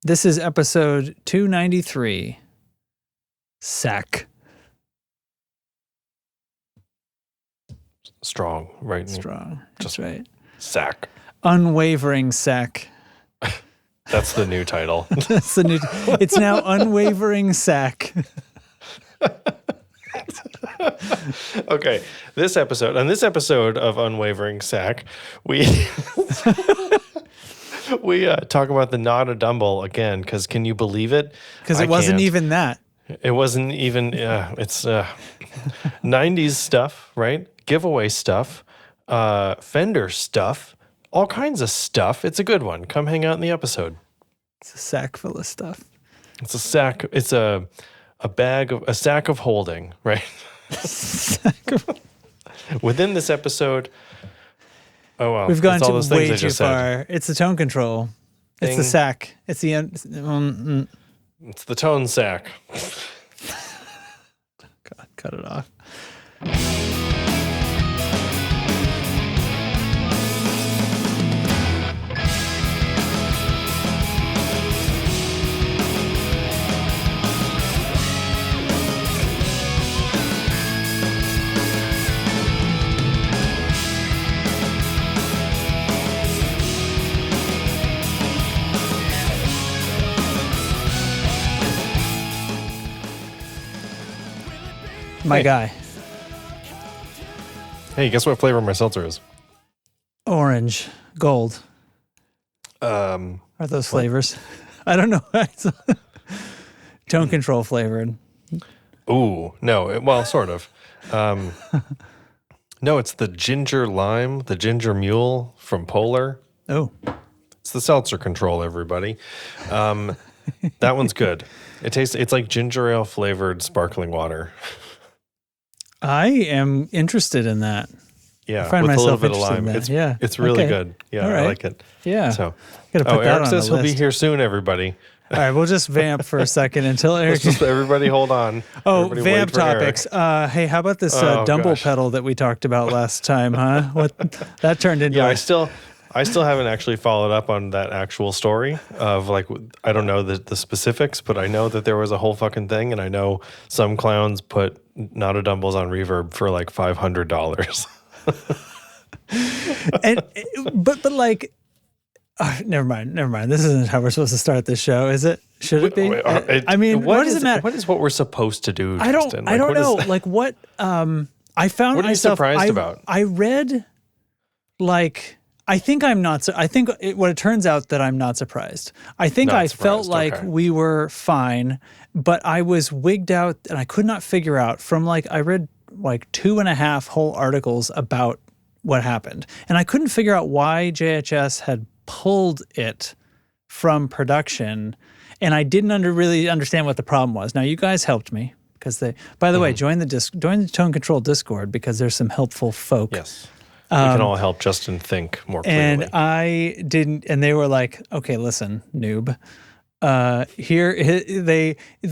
This is episode 293. Sack. Strong, right? Strong. That's right. Sack. Unwavering sack. That's the new title. That's the new. It's now Unwavering sack. Okay, this episode of Unwavering Sack, we talk about the Notadumble again, because can you believe it? Because it wasn't even that. It wasn't even. It's 90s stuff, right? Giveaway stuff, Fender stuff, all kinds of stuff. It's a good one. Come hang out in the episode. It's a sack full of stuff. It's a sack. It's a sack of holding, right? Within this episode, oh well, we've gone all those way things I too just far. said. It's the tone control. It's the sack. It's the It's the tone sack. God, cut it off. My guy. Hey, guess what flavor my seltzer is? Orange. Gold. Are those flavors? I don't know. Tone control flavored. Ooh, no. Well, sort of. No, it's the ginger lime, the ginger mule from Polar. Oh. It's the seltzer control, everybody. That one's good. It's like ginger ale flavored sparkling water. I am interested in that. Yeah, I find with a little myself bit of interested in lime. that. It's really Okay. good. Yeah, All right. I like it. Yeah. So, Gotta put that Eric on says the he'll be list. here soon, everybody. All right, we'll just vamp for a second until Eric. Everybody hold on. Oh, Everybody vamp wait for Eric. topics. Hey, how about this Oh, Dumble gosh. pedal that we talked about last time, huh? What that turned into? Yeah, I still haven't actually followed up on that actual story of like, I don't know the specifics, but I know that there was a whole fucking thing, and I know some clowns put Notadumbles on reverb for like $500. and but like, never mind. This isn't how we're supposed to start this show, is it? Should it be? I mean, what does it matter? What is what we're supposed to do? I don't. Justin? I don't know. Is, like what? I found what are you myself. surprised about? I read, like. I think I'm not. I think it turns out that I'm not surprised. I think I felt like we were fine, but I was wigged out, and I could not figure out from like I read like 2.5 whole articles about what happened, and I couldn't figure out why JHS had pulled it from production, and I didn't really understand what the problem was. Now you guys helped me because they. By the way, join the Tone Control Discord because there's some helpful folk. Yes. We can all help Justin think more clearly. And I didn't, and they were like, okay, listen, noob. The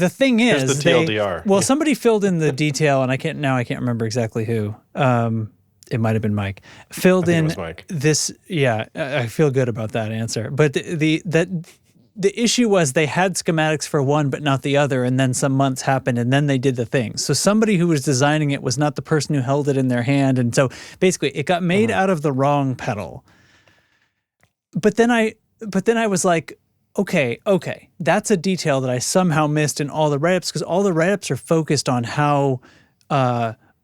thing is, here's the TLDR. Somebody filled in the detail, and I can't remember exactly who. It might have been Mike. Filled in Mike. this. Yeah, I feel good about that answer. But the issue was they had schematics for one, but not the other. And then some months happened, and then they did the thing. So somebody who was designing it was not the person who held it in their hand. And so basically it got made out of the wrong pedal. But then I was like, okay, that's a detail that I somehow missed in all the write-ups, because all the write-ups are focused on how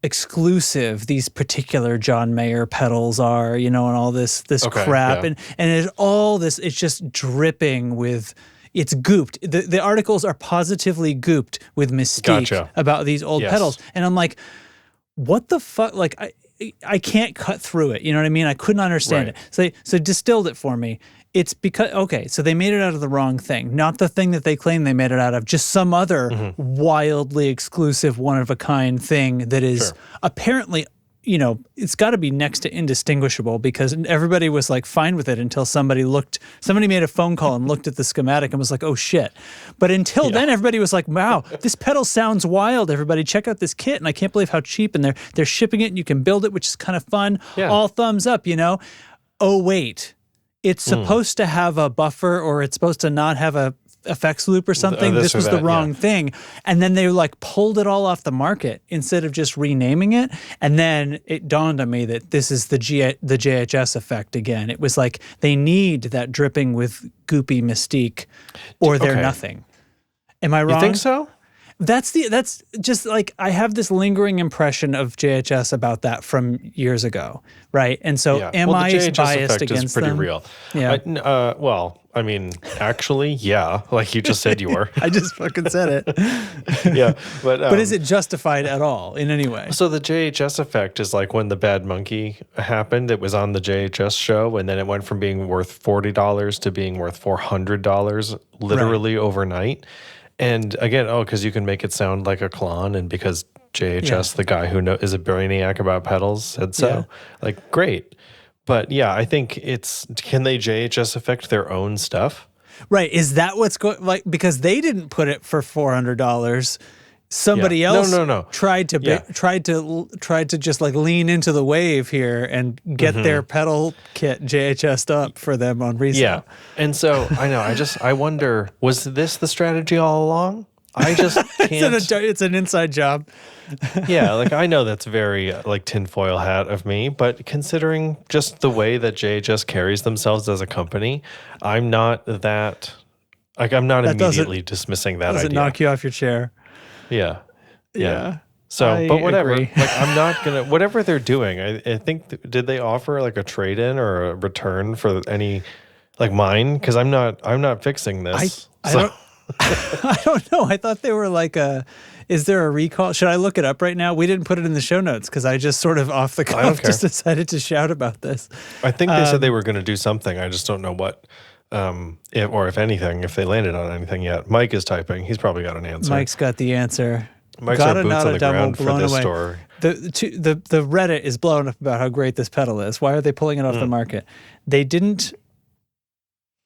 exclusive these particular John Mayer pedals are, and all this crap. Yeah. And there's all this, it's just dripping with, it's gooped. The articles are positively gooped with mystique about these old pedals. And I'm like, what the fuck? Like, I can't cut through it. You know what I mean? I couldn't understand it. So distilled it for me. It's because, so they made it out of the wrong thing, not the thing that they claim they made it out of, just some other wildly exclusive, one-of-a-kind thing that is apparently, it's got to be next to indistinguishable, because everybody was like fine with it until somebody made a phone call and looked at the schematic and was like, oh shit. But until then, everybody was like, wow, this pedal sounds wild. Everybody check out this kit. And I can't believe how cheap, and they're shipping it and you can build it, which is kind of fun. Yeah. All thumbs up, Oh, wait. It's supposed to have a buffer, or it's supposed to not have a effects loop or something. This was the wrong thing. And then they like pulled it all off the market instead of just renaming it. And then it dawned on me that this is the JHS effect again. It was like they need that dripping with goopy mystique or they're nothing. Am I wrong? You think so? That's just like I have this lingering impression of JHS about that from years ago, right? And so am I biased against is pretty them? real. Yeah. Well, I mean, actually, yeah, like you just said you were. I just fucking said it. Yeah, but is it justified at all in any way? So the JHS effect is like when the Bad Monkey happened. It was on the JHS show, and then it went from being worth $40 to being worth $400 literally overnight. And again, because you can make it sound like a clone, and because JHS, the guy who is a brainiac about pedals, said so. Like, great. But yeah, I think can they JHS affect their own stuff? Right. Is that what's going like because they didn't put it for $400. Somebody else tried to just like lean into the wave here and get their pedal kit JHS'd up for them on Riesenwolf. Yeah. And so I wonder, was this the strategy all along? I just can't. It's an inside job. Yeah, like I know that's very like tinfoil hat of me, but considering just the way that JHS carries themselves as a company, I'm not immediately dismissing that idea. Does it knock you off your chair? Yeah. So, but whatever. Agree. Like, I'm not gonna. Whatever they're doing, I think. Did they offer like a trade-in or a return for any, like mine? Because I'm not fixing this. I don't know. I thought they were like is there a recall? Should I look it up right now? We didn't put it in the show notes because I just sort of off the cuff just decided to shout about this. I think they said they were going to do something. I just don't know what, if anything, if they landed on anything yet. Mike is typing. He's probably got an answer. Mike's got the answer. Mike's our boots on the ground for this story. The Reddit is blowing up about how great this pedal is. Why are they pulling it off the market? They didn't.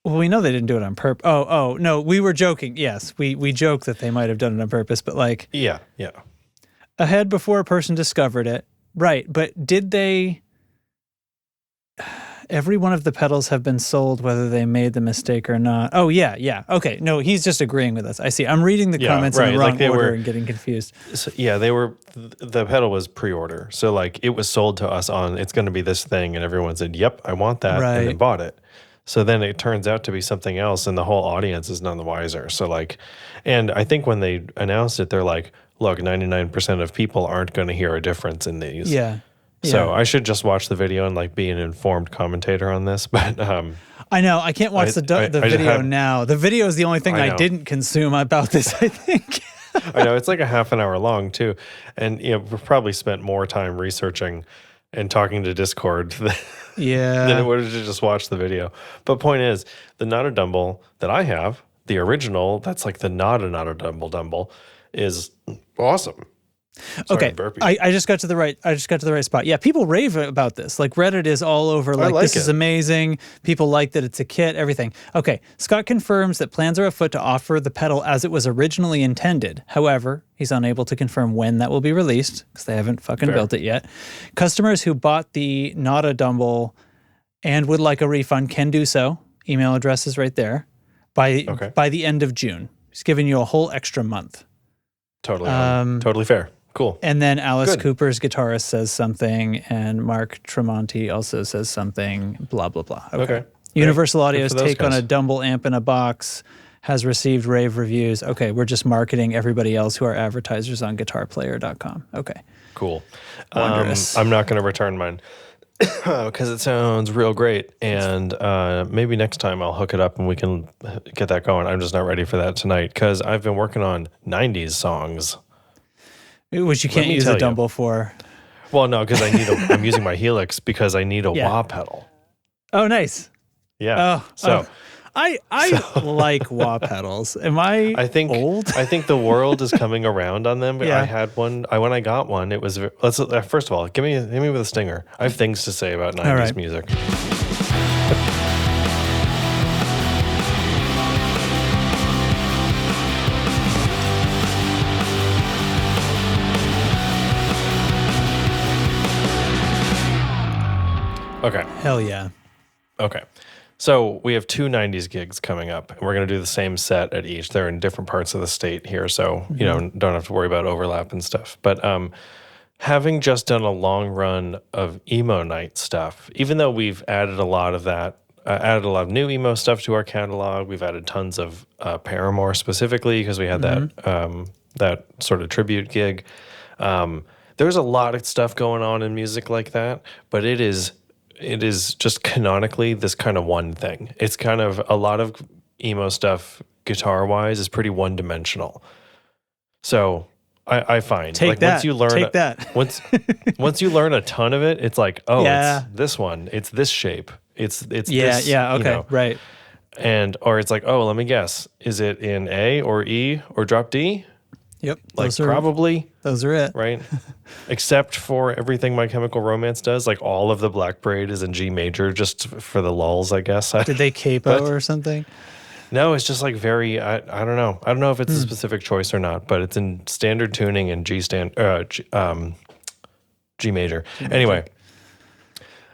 Well, we know they didn't do it on purpose. Oh, no, we were joking. Yes, we joke that they might have done it on purpose, but like... Yeah. Ahead before a person discovered it. Right, but did they... Every one of the pedals have been sold whether they made the mistake or not. Oh, yeah. Okay, no, he's just agreeing with us. I see. I'm reading the comments in the wrong order and getting confused. So, the pedal was pre-order. So like it was sold to us on, it's going to be this thing, and everyone said, yep, I want that, and then bought it. So then it turns out to be something else, and the whole audience is none the wiser. So like, and I think when they announced it, they're like, look, 99% of people aren't going to hear a difference in these. Yeah. So I should just watch the video and like be an informed commentator on this. But I know I can't watch the video now. The video is the only thing I didn't consume about this, I think. I know it's like a half an hour long too. And we've probably spent more time researching and talking to Discord than it would have just watched the video. But point is, the Notadumble that I have, the original, that's like the Notadumble, is awesome. Sorry, I just got to the right spot. Yeah, people rave about this. Like Reddit is all over like this is amazing. People like that it's a kit, everything. Okay, Scott confirms that plans are afoot to offer the pedal as it was originally intended. However, he's unable to confirm when that will be released because they haven't fucking built it yet. Customers who bought the Notadumble and would like a refund can do so. Email address is right there by the end of June. He's giving you a whole extra month. Totally fair. Cool. And then Alice Cooper's guitarist says something, and Mark Tremonti also says something, blah, blah, blah. Okay. Universal Audio's take on a Dumble amp in a box has received rave reviews. Okay, we're just marketing everybody else who are advertisers on guitarplayer.com. Okay. Cool. Wondrous. I'm not going to return mine because it sounds real great. And maybe next time I'll hook it up and we can get that going. I'm just not ready for that tonight because I've been working on 90s songs. Which you can't use a Dumble for. Well, no, because I'm using my Helix because I need a wah pedal. Oh, nice. Yeah. I like wah pedals. Am I old? I think the world is coming around on them. But I had one. When I got one, it was. First of all, hit me with a stinger. I have things to say about 90s music. Okay. Hell yeah. Okay. So we have 2 90s gigs coming up, and we're going to do the same set at each. They're in different parts of the state here, so don't have to worry about overlap and stuff. But having just done a long run of emo night stuff, even though we've added a lot of that, added a lot of new emo stuff to our catalog, we've added tons of Paramore specifically because we had that sort of tribute gig. There's a lot of stuff going on in music like that, but it is just canonically this kind of one thing. It's kind of a lot of emo stuff guitar-wise is pretty one-dimensional. So I find once you learn once you learn a ton of it, it's like, it's this one, it's this shape, it's this, okay, right. And or it's like, let me guess, is it in A or E or drop D? Yep. Probably. Those are it. Right? Except for everything My Chemical Romance does. Like all of the Black Parade is in G major just for the lulls, I guess. Did they capo or something? No, it's just like very, I don't know. I don't know if it's a specific choice or not, but it's in standard tuning in G major. Anyway,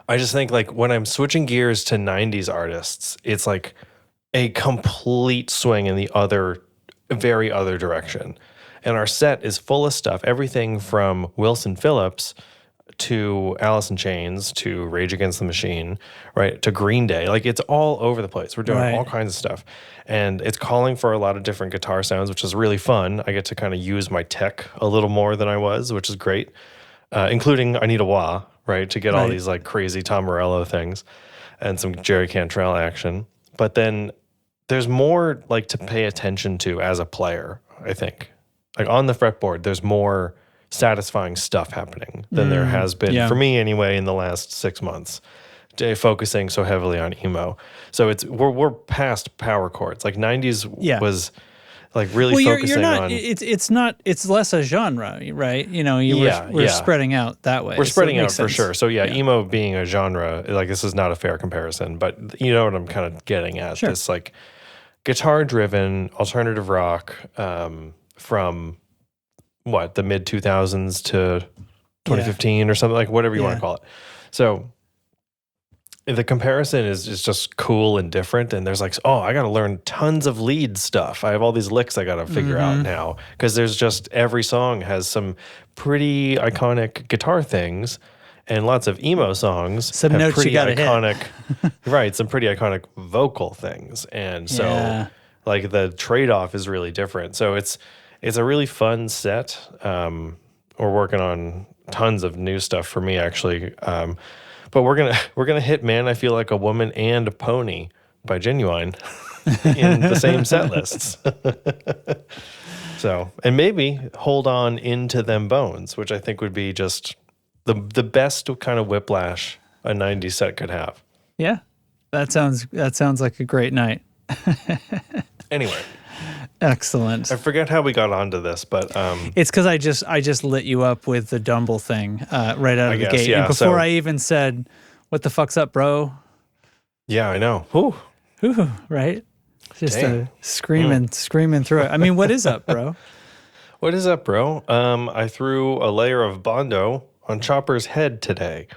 I just think like when I'm switching gears to 90s artists, it's like a complete swing in the very other direction. And our set is full of stuff, everything from Wilson Phillips to Alice in Chains to Rage Against the Machine, right, to Green Day. Like it's all over the place. We're doing all kinds of stuff. And it's calling for a lot of different guitar sounds, which is really fun. I get to kind of use my tech a little more than I was, which is great, including Anita Wah, right, to get all these like crazy Tom Morello things and some Jerry Cantrell action. But then there's more like to pay attention to as a player, I think. Like on the fretboard, there's more satisfying stuff happening than there has been for me anyway in the last 6 months, focusing so heavily on emo. So we're past power chords. Like 90s was like really focusing on. It's less a genre, right? We're spreading out that way. We're spreading out for sure. So emo being a genre, like this is not a fair comparison, but you know what I'm kind of getting at. Sure. This like guitar-driven alternative rock. From the mid 2000s to 2015 or something, like whatever you want to call it. So the comparison is just cool and different. And there's like, I got to learn tons of lead stuff. I have all these licks I got to figure out now because there's just every song has some pretty iconic guitar things. And lots of emo songs some have notes pretty you gotta iconic, right? Some pretty iconic vocal things, and so like the trade-off is really different. So it's a really fun set. We're working on tons of new stuff for me, actually. But we're gonna hit "Man, I Feel Like a Woman" and "Pony" by Genuine in the same set lists. So, and maybe hold on into Them Bones, which I think would be just the best kind of whiplash a 90s set could have. Yeah, that sounds like a great night. Anyway. Excellent. I forget how we got onto this, but it's because I just lit you up with the Dumble thing right out of the gate, and before I even said, "What the fuck's up, bro?" Yeah, I know. Ooh, right? Just screaming through it. I mean, what is up, bro? What is up, bro? I threw a layer of Bondo on Chopper's head today.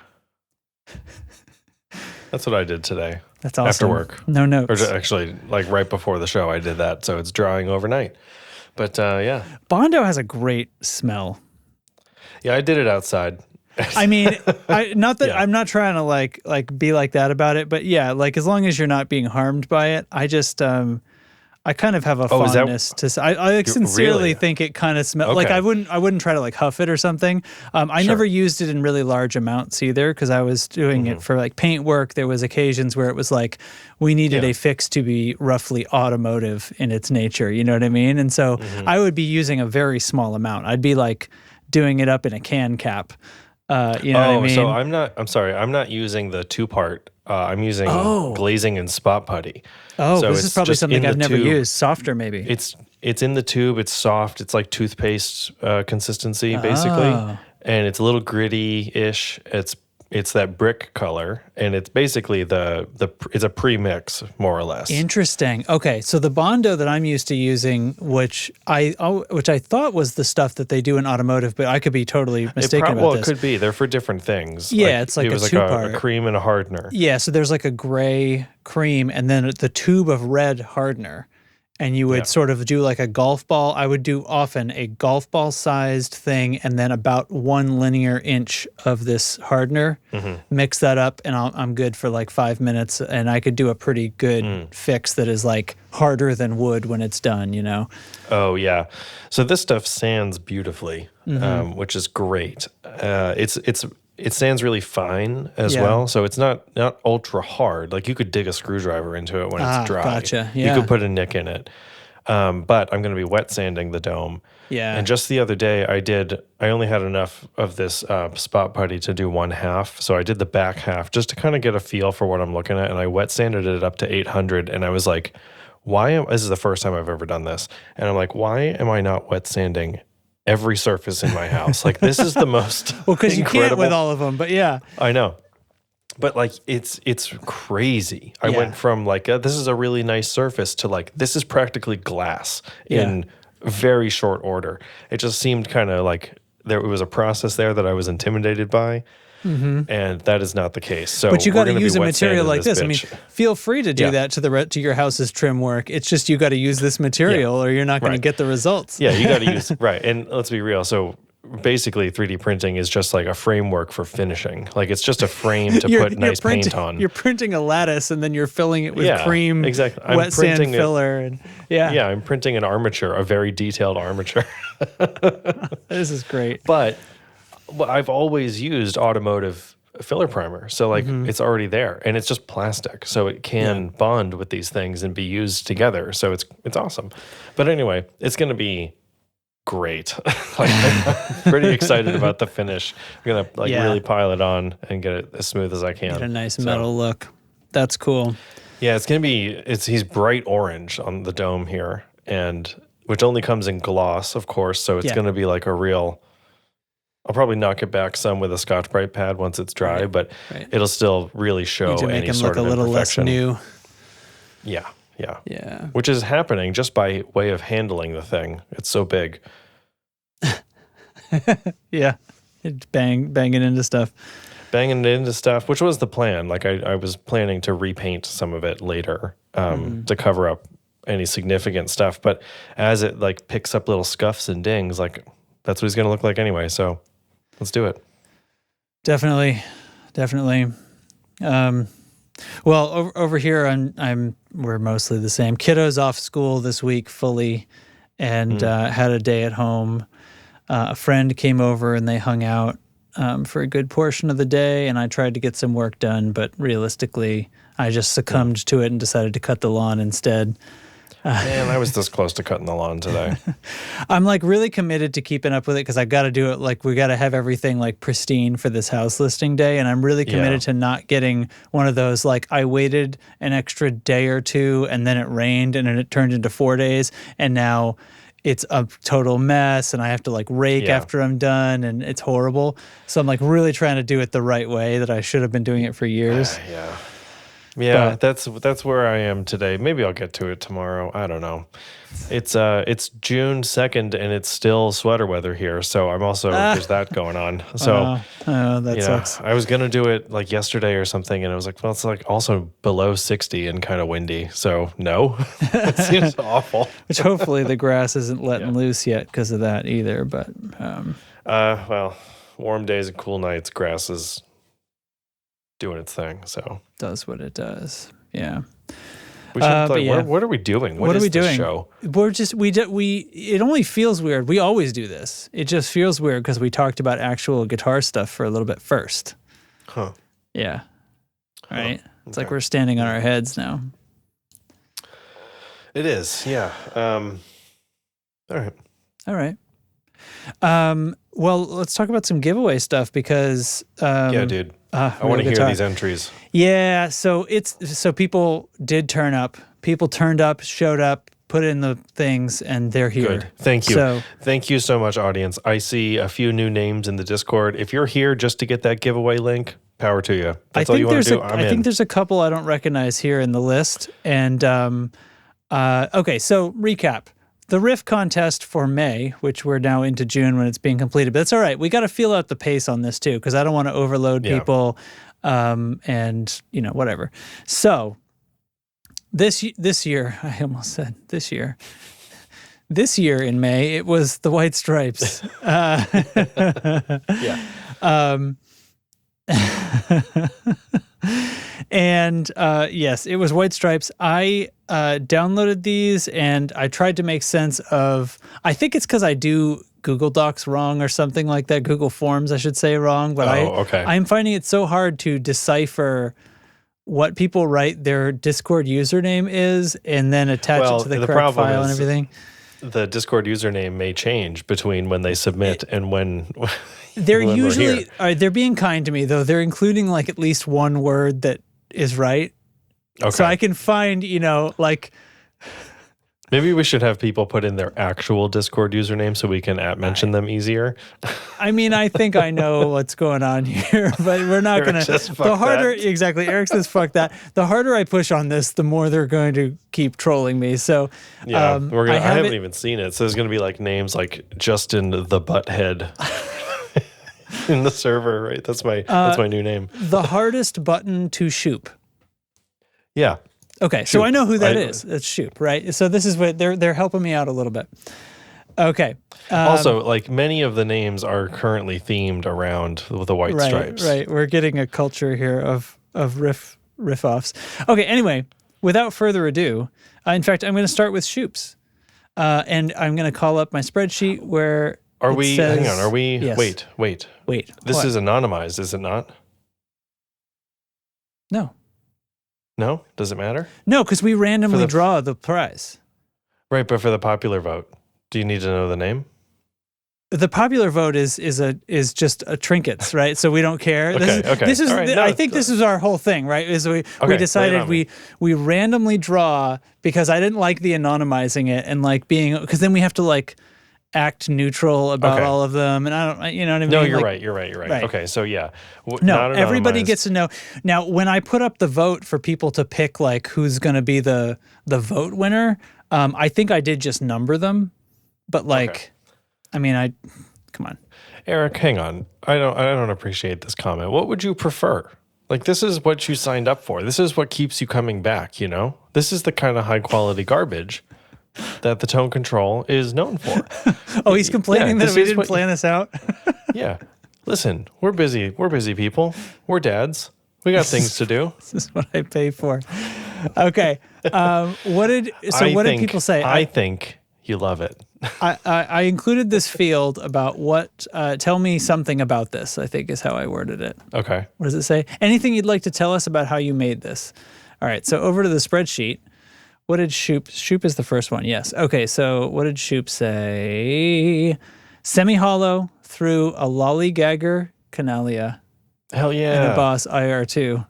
That's what I did today. That's awesome. After work. No notes. Or actually, like right before the show, I did that. So it's drying overnight. But yeah. Bondo has a great smell. Yeah, I did it outside. I mean, I'm not trying to like be like that about it, but yeah, like as long as you're not being harmed by it, I just I kind of have a fondness to. I sincerely think it kind of smells like I wouldn't try to like huff it or something. I never used it in really large amounts either because I was doing it for like paint work. There was occasions where it was like we needed a fix to be roughly automotive in its nature. You know what I mean? And so I would be using a very small amount. I'd be like doing it up in a can cap. You know what I mean? So I'm not using the 2-part. I'm using glazing and spot putty. Oh, so this is probably something I've never used. Softer, maybe. It's in the tube. It's soft. It's like toothpaste consistency, basically, and it's a little gritty-ish. It's that brick color, and it's basically it's a pre-mix, more or less. Interesting. Okay, so the Bondo that I'm used to using, which I thought was the stuff that they do in automotive, but I could be totally mistaken about this. It could be. They're for different things. Yeah, it's like it was a two-part. A cream and a hardener. Yeah, so there's like a gray cream and then the tube of red hardener. And you would sort of do like a golf ball. I would do often a golf ball sized thing and then about 1 linear inch of this hardener. Mix that up and I'm good for like 5 minutes. And I could do a pretty good fix that is like harder than wood when it's done, you know? Oh, yeah. So this stuff sands beautifully, which is great. It sands really fine as well, so it's not ultra hard. Like you could dig a screwdriver into it when it's dry. Gotcha. Yeah. You could put a nick in it. But I'm going to be wet sanding the dome. Yeah. And just the other day, I only had enough of this spot putty to do 1/2, so I did the back half just to kind of get a feel for what I'm looking at, and I wet sanded it up to 800, and I was like, this is the first time I've ever done this, and I'm like, why am I not wet sanding every surface in my house? Like, this is the most well, because you can't with all of them, but yeah. I know. But like, it's crazy. I went from like, this is a really nice surface to like, this is practically glass in very short order. It just seemed kind of like there was a process there that I was intimidated by. And that is not the case. So, but you got to use a material like this. I mean, feel free to do that to your house's trim work. It's just you got to use this material, or you're not going to get the results. Yeah, you got to use right. And let's be real. So basically, 3D printing is just like a framework for finishing. Like it's just a frame to put nice paint on. You're printing a lattice, and then you're filling it with cream, exactly. wet sand filler, and I'm printing an armature, a very detailed armature. This is great, but. Well, I've always used automotive filler primer. So like it's already there and it's just plastic. So it can bond with these things and be used together. So it's awesome. But anyway, it's going to be great. Like, I'm pretty excited about the finish. I'm going to really pile it on and get it as smooth as I can. Get a nice metal look. That's cool. Yeah, it's going to be, he's bright orange on the dome here, and which only comes in gloss, of course. So it's going to be like a real... I'll probably knock it back some with a Scotch-Brite pad once it's dry, but it'll still really show any sort of imperfection. Make him look a little less new. Yeah. Which is happening just by way of handling the thing. It's so big. It's banging into stuff. Banging it into stuff, which was the plan. Like I was planning to repaint some of it later to cover up any significant stuff. But as it like picks up little scuffs and dings, like that's what he's going to look like anyway. So let's do it. Definitely. Well, over here, we're mostly the same. Kiddo's off school this week fully, and had a day at home. A friend came over and they hung out for a good portion of the day, and I tried to get some work done, but realistically, I just succumbed to it and decided to cut the lawn instead. Man, I was this close to cutting the lawn today. I'm like really committed to keeping up with it because I got to do it. Like we got to have everything like pristine for this house listing day. And I'm really committed to not getting one of those, like I waited an extra day or two and then it rained and then it turned into 4 days. And now it's a total mess and I have to like rake after I'm done and it's horrible. So I'm like really trying to do it the right way that I should have been doing it for years. Yeah, but that's where I am today. Maybe I'll get to it tomorrow. I don't know. It's June 2nd and it's still sweater weather here, so I'm also there's that going on. So that sucks. I was gonna do it like yesterday or something, and I was like, well, it's like also below 60 and kind of windy. So no, it seems awful. Which hopefully the grass isn't letting loose yet because of that either. But well, warm days and cool nights, grass is doing its thing, so does what it does. Yeah. We should what are we doing? What are we doing? This show? We're just it only feels weird. We always do this. It just feels weird because we talked about actual guitar stuff for a little bit first. Huh. Yeah. Right. It's like we're standing on our heads now. It is. Yeah. All right. Well, let's talk about some giveaway stuff because yeah, dude. I want to hear these entries. Yeah, so people did turn up. People turned up, showed up, put in the things, and they're here. Good. Thank you. Thank you so much, audience. I see a few new names in the Discord. If you're here just to get that giveaway link, Power to you. That's all you want to do? I think there's a couple I don't recognize here in the list. And okay, so recap. The riff contest for May, which we're now into June when it's being completed, but it's all right. We got to feel out the pace on this too, because I don't want to overload people, and whatever. So this year, I almost said this year. This year in May, it was the White Stripes. And yes, it was White Stripes. I downloaded these and I tried to make sense of, I think it's because I do Google Docs wrong or something like that, Google Forms I should say wrong, but I'm finding it so hard to decipher what people write their Discord username is and then attach it to the correct file and everything. The Discord username may change between when they submit and when they're usually they're being kind to me though. They're including like at least one word that is right. Okay. So I can find, like maybe we should have people put in their actual Discord username so we can mention them easier. I mean, I think I know what's going on here, but we're not going to. The harder, exactly, Eric says fuck that. The harder I push on this, the more they're going to keep trolling me. So yeah, I haven't even seen it. So there's going to be like names like Justin the Butthead in the server, right? That's my new name. The hardest button to shoop. Yeah. Okay, so I know who that is. It's Shoop, right? So this is what they're helping me out a little bit. Okay. Also, like many of the names are currently themed around the White Stripes. Right. We're getting a culture here of riff offs. Okay. Anyway, without further ado, in fact, I'm going to start with Shoop's, and I'm going to call up my spreadsheet where. Hang on. Are we? Yes. Wait. This is anonymized, is it not? No. No? Does it matter? No, because we randomly draw the prize. Right, but for the popular vote, do you need to know the name? The popular vote is just a trinkets, right? So we don't care. This is I think this is our whole thing, right? Is we decided we randomly draw because I didn't like the anonymizing it and like being, because then we have to like act neutral about all of them, and I don't, you know what I mean? No, you're right. Okay, so yeah. No, everybody gets to know. Now, when I put up the vote for people to pick like who's going to be the vote winner, I think I did just number them, but like, I mean, come on. Eric, hang on. I don't appreciate this comment. What would you prefer? Like, this is what you signed up for. This is what keeps you coming back, This is the kind of high quality garbage that the Tone Control is known for. Oh, he's complaining that we didn't plan this out? Yeah. Listen, we're busy. We're busy people. We're dads. We got things to do. This is what I pay for. Okay. What did people say? I think you love it. I included this field about what, tell me something about this, I think is how I worded it. Okay. What does it say? Anything you'd like to tell us about how you made this? All right. So over to the spreadsheet. What did Shoop? Shoop is the first one, yes. Okay, so what did Shoop say? Semi-hollow through a Lollygagger Canalia. Hell yeah. And a Boss IR2.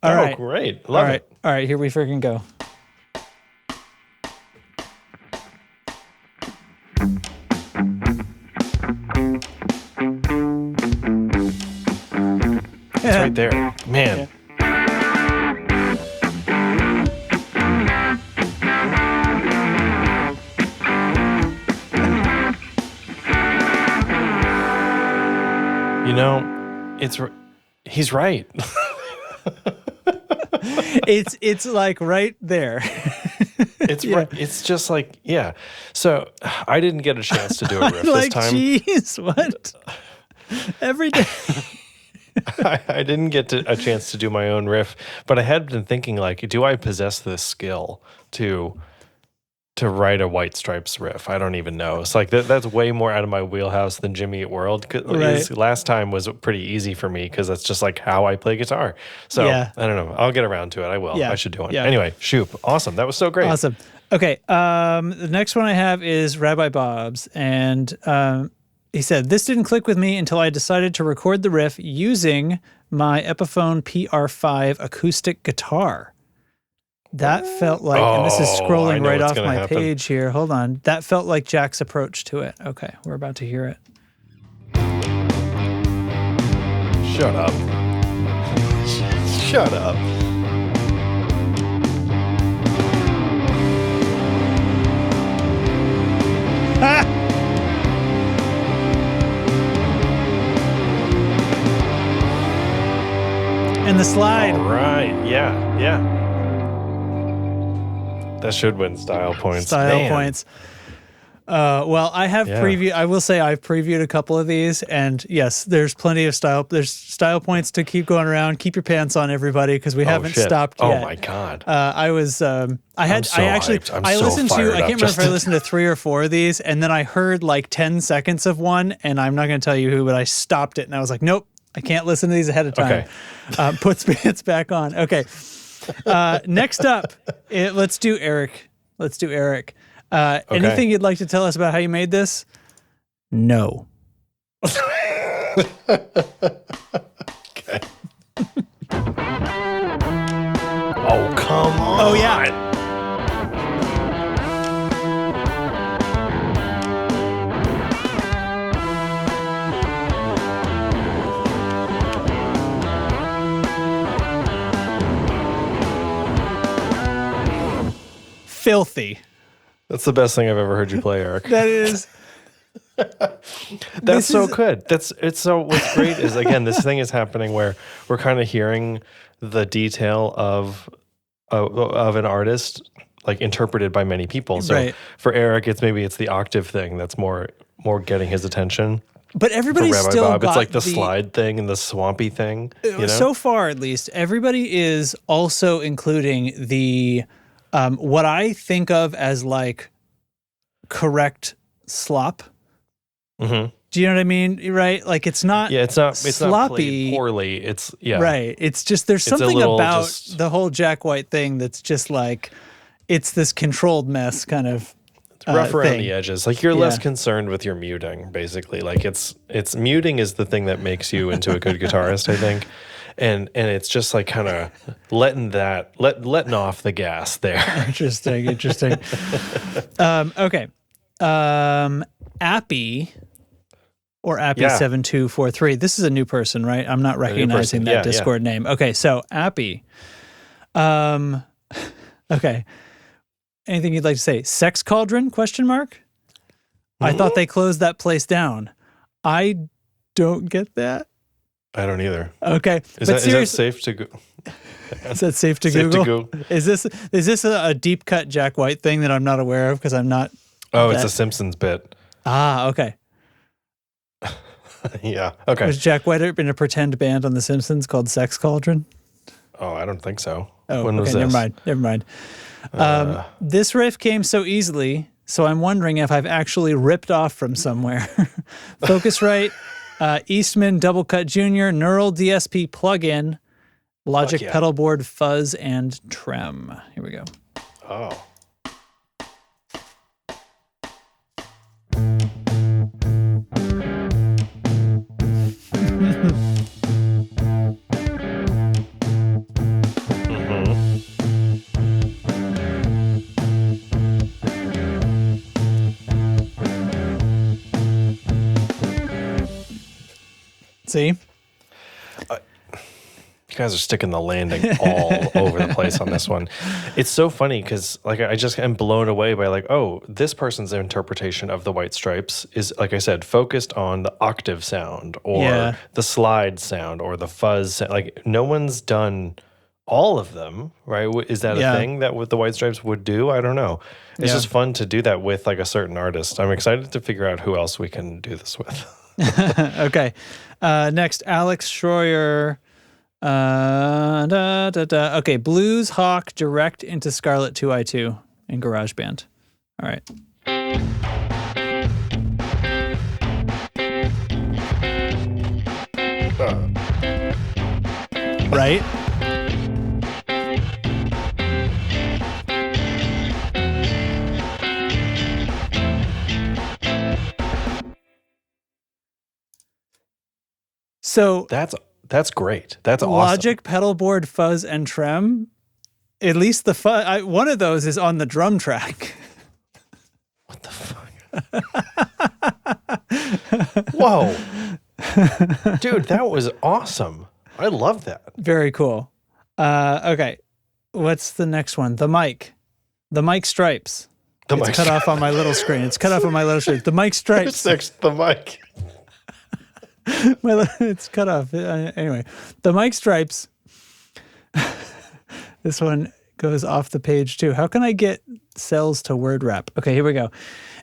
All right. Great. Love it. All right, here we freaking go. It's right there. Man. Yeah. He's right. It's like right there. It's just like, yeah. So I didn't get a chance to do a riff this time. Jeez, what? Every day. I didn't get a chance to do my own riff, but I had been thinking like, do I possess this skill to write a White Stripes riff? I don't even know. It's like that's way more out of my wheelhouse than Jimmy Eat World. Right. Last time was pretty easy for me because that's just like how I play guitar. So I don't know. I'll get around to it. I will. Yeah. I should do one. Yeah. Anyway, Shoop. Awesome. That was so great. Awesome. Okay. The next one I have is Rabbi Bob's, and he said, this didn't click with me until I decided to record the riff using my Epiphone PR5 acoustic guitar. That felt like, and this is scrolling right off my page here. Hold on. That felt like Jack's approach to it. Okay, we're about to hear it. Shut up. Shut up. And the slide. All right. Yeah. That should win style points. Points. Well, I have I will say I've previewed a couple of these, and yes, there's plenty of style. There's style points to keep going around. Keep your pants on, everybody, because we haven't stopped yet. Oh my God. I can't remember if I listened to 3 or 4 of these, and then I heard like 10 seconds of one, and I'm not going to tell you who, but I stopped it, and I was like, nope, I can't listen to these ahead of time. Okay. Puts pants back on. Okay. Next up, let's do Eric. Anything you'd like to tell us about how you made this? No. Okay. Oh, come on. Oh, yeah. Filthy. That's the best thing I've ever heard you play, Eric. That is. That's so good. What's great is, again, this thing is happening where we're kind of hearing the detail of an artist like interpreted by many people. So for Eric, it's the octave thing that's more getting his attention. But everybody's for Rabbi still Bob, got it's like the slide thing and the swampy thing. You know? So far, at least, everybody is also including the what I think of as like correct slop. Mm-hmm. Do you know what I mean? Right? Like it's not. Yeah, it's not sloppy. Not poorly. It's right. It's just there's something about the whole Jack White thing that's just like it's this controlled mess kind of. Rough around the edges. Like you're less concerned with your muting, basically. Like it's muting is the thing that makes you into a good guitarist, I think. And it's just like kind of letting off the gas there. Interesting. Okay. Appy or Appy7243. This is a new person, right? I'm not recognizing that Discord name. Okay, so Appy. Okay. Anything you'd like to say? Sex Cauldron? ? I thought they closed that place down. I don't get that. I don't either. Okay. Is that safe to go? Is that safe to Google? Is this a deep cut Jack White thing that I'm not aware of because I'm not? Oh, it's a Simpsons bit. Ah, okay. Yeah. Okay. Was Jack White in a pretend band on The Simpsons called Sex Cauldron? Oh, I don't think so. Oh, when was this? Never mind. This riff came so easily, so I'm wondering if I've actually ripped off from somewhere. Focusrite, Eastman Double Cut Jr., Neural DSP plugin, Logic pedal board, fuzz, and trem. Here we go. Oh. See? You guys are sticking the landing all over the place on this one. It's so funny because like I just am blown away by like, oh, this person's interpretation of the White Stripes is, like I said, focused on the octave sound or the slide sound or the fuzz sound. Like no one's done all of them, right? Is that a thing that what the White Stripes would do? I don't know. It's just fun to do that with like a certain artist. I'm excited to figure out who else we can do this with. Okay. Next, Alex Schroyer. Okay, Blues Hawk direct into Scarlett 2i2 in GarageBand. All right. Right? So that's great. That's awesome. Logic, pedal board, fuzz, and trem. At least the fuzz. One of those is on the drum track. What the fuck? Whoa, dude, that was awesome. I love that. Very cool. Okay. What's the next one? The mic. The mic stripes. It's cut off on my little screen. It's cut off on my little screen. The mic stripes. The mic. It's cut off. Anyway, the mic stripes. This one goes off the page too. How can I get cells to word wrap? Okay, here we go.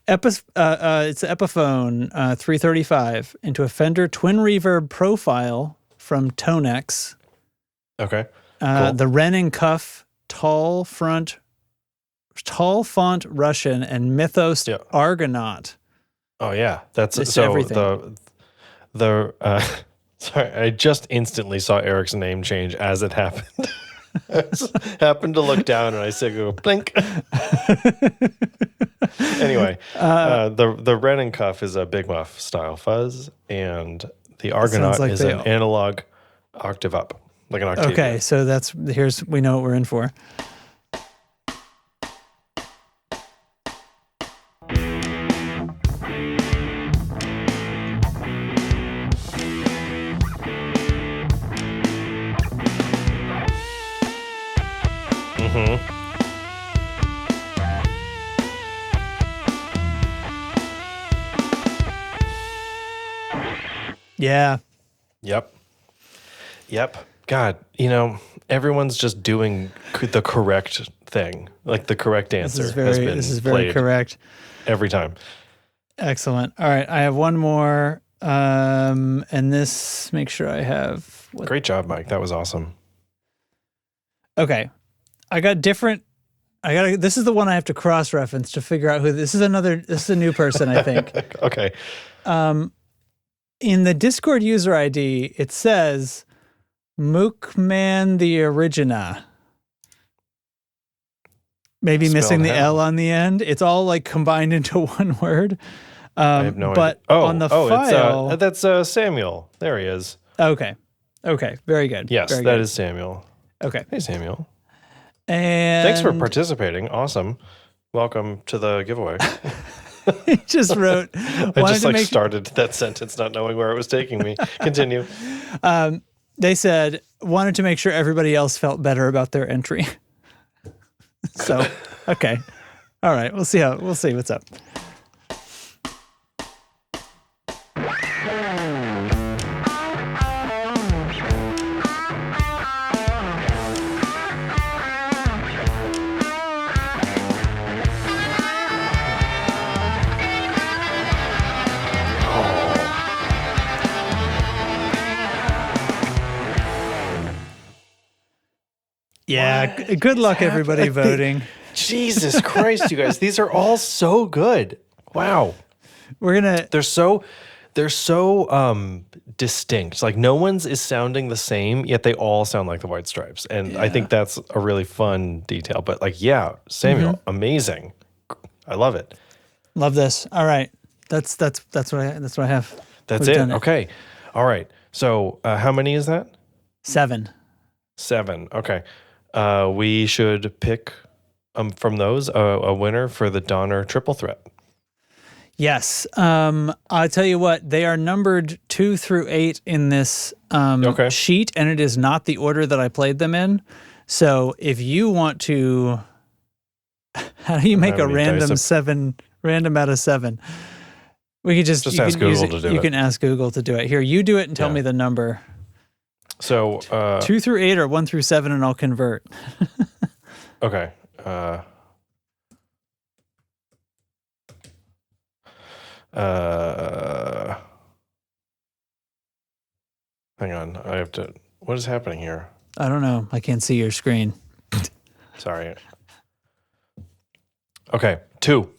It's the Epiphone 335 into a Fender Twin Reverb Profile from Tonex. Okay. Cool. The Wren and Cuff tall font Russian and Mythos Argonaut. Oh yeah, that's it's so everything. Sorry, I just instantly saw Eric's name change as it happened. I happened to look down and I said, "Go blink." Anyway, the Wren and Cuff is a Big Muff style fuzz, and the Argonaut is an analog octave up, like an octave. Okay, so we know what we're in for. Yeah. Yep. God, everyone's just doing the correct thing, like the correct answer. This is very correct. Every time. Excellent. All right, I have one more, and this. Make sure I have. Great job, Mike. That was awesome. Okay, This is the one I have to cross-reference to figure out who this is. This is a new person, I think. Okay. In the Discord user ID, it says Mookman the Origina. Maybe missing the L on the end. It's all like combined into one word. I have no idea. On the file, that's Samuel. There he is. Okay. Very good. Yes, that is Samuel. Okay. Hey, Samuel. And thanks for participating. Awesome. Welcome to the giveaway. He just wrote. I just started that sentence not knowing where it was taking me. Continue. They said wanted to make sure everybody else felt better about their entry. So, okay. All right. We'll see what's up. Yeah, good luck, everybody voting. Jesus Christ, you guys. These are all so good. Wow. They're so distinct. Like no one's is sounding the same, yet they all sound like the White Stripes. And I think that's a really fun detail. But Samuel, amazing. I love it. Love this. All right. That's what I have. That's it. Okay. All right. So how many is that? 7. Okay. We should pick from those a winner for the Donner Triple Threat. Yes. I'll tell you what, they are numbered 2 through 8 in this sheet, and it is not the order that I played them in. So if you want to, how do you make a random out of 7? We could just ask Google to do it. You can ask Google to do it. Here, you do it and tell me the number. So 2 through 8 or 1 through 7, and I'll convert. Okay. Hang on. I have to. What is happening here? I don't know. I can't see your screen. Sorry. Okay. 2.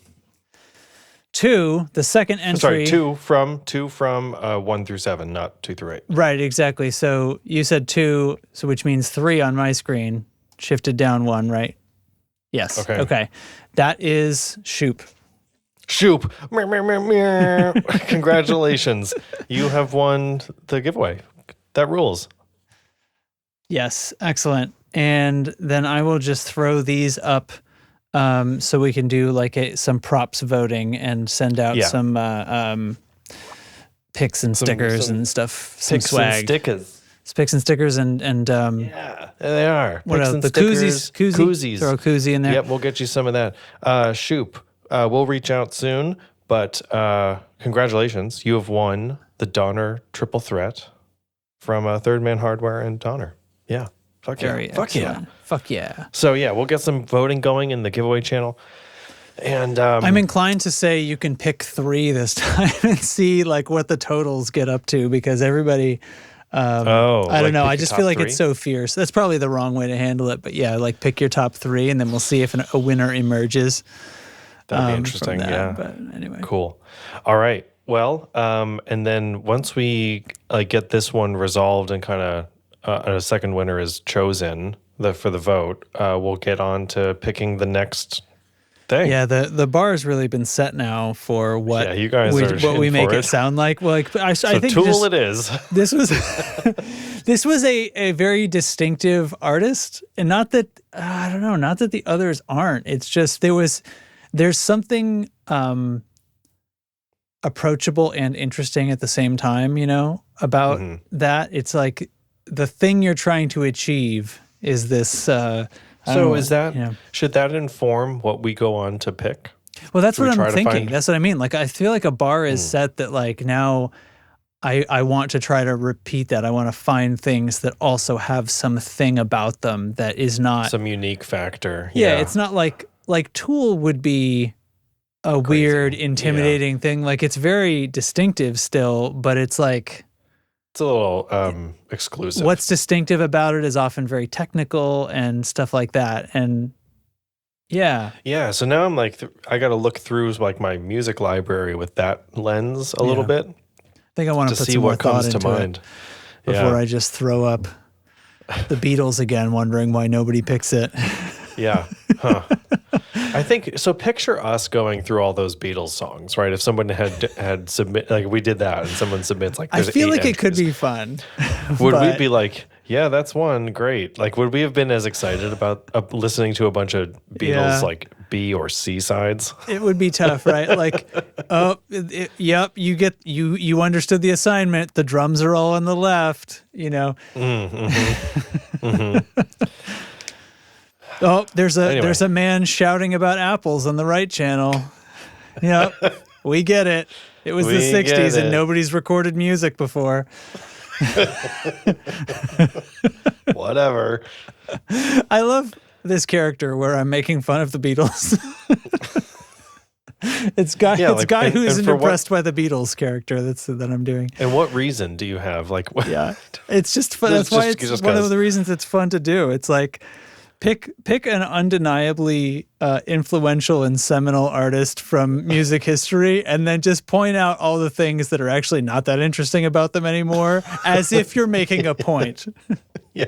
2, the second entry. Sorry, 2 from 1 through 7, not 2 through 8. Right, exactly. So you said 2, so which means 3 on my screen, shifted down 1, right? Yes. Okay. That is Shoop. Shoop. Congratulations. You have won the giveaway. That rules. Yes, excellent. And then I will just throw these up so we can do like some props voting and send out some pics and stickers and stuff. Some swag. And stickers. picks and stickers and yeah, they are. What Picks else? and The stickers, koozies. Throw a koozie in there. Yep, we'll get you some of that. Shoop, we'll reach out soon, but congratulations. You have won the Donner Triple Threat from Third Man Hardware and Donner. Yeah. Fuck Very yeah. Fuck yeah. Fuck yeah. So yeah, we'll get some voting going in the giveaway channel. And I'm inclined to say you can pick 3 this time and see like what the totals get up to, because everybody I don't know. I just feel like 3? It's so fierce. That's probably the wrong way to handle it. But yeah, like pick your top 3 and then we'll see if a winner emerges. That'd be interesting. Yeah. But anyway. Cool. All right. Well, and then once we get this one resolved and kind of a second winner is chosen for the vote, we'll get on to picking the next thing. Yeah, the bar has really been set now for what you guys what we make it sound like. Well, like I think Tool it is. This was this was a very distinctive artist, and not that I don't know, not that the others aren't. It's just there's something approachable and interesting at the same time, about that. It's like the thing you're trying to achieve is this. So is that should that inform what we go on to pick? Well, that's what I'm thinking. That's what I mean. Like I feel like a bar is set that like now I want to try to repeat that. I want to find things that also have something about them that is not some unique factor. Yeah, it's not like Tool would be a crazy, weird, intimidating thing. Like it's very distinctive still, but it's like it's a little exclusive. What's distinctive about it is often very technical and stuff like that. And yeah. So now I'm like, I got to look through like my music library with that lens a little bit. I think I want to put see some more what comes thought to into mind it before I just throw up the Beatles again, wondering why nobody picks it. Yeah. Huh. I think so. Picture us going through all those Beatles songs, right? If someone had submit, like we did that, and someone submits like, I feel like it could be fun. Would we be like, yeah, that's one, great? Like, would we have been as excited about listening to a bunch of Beatles like B or C sides? It would be tough, right? Like, yep, you understood the assignment. The drums are all on the left, Oh, there's a man shouting about apples on the right channel. Yep, we get it. It was the 60s and nobody's recorded music before. Whatever. I love this character where I'm making fun of the Beatles. It's guy who isn't impressed by the Beatles character that I'm doing. And what reason do you have? Like, yeah, it's just fun. That's why it's one of the reasons it's fun to do. It's like pick an undeniably influential and seminal artist from music history, and then just point out all the things that are actually not that interesting about them anymore, as if you're making a point. Yeah.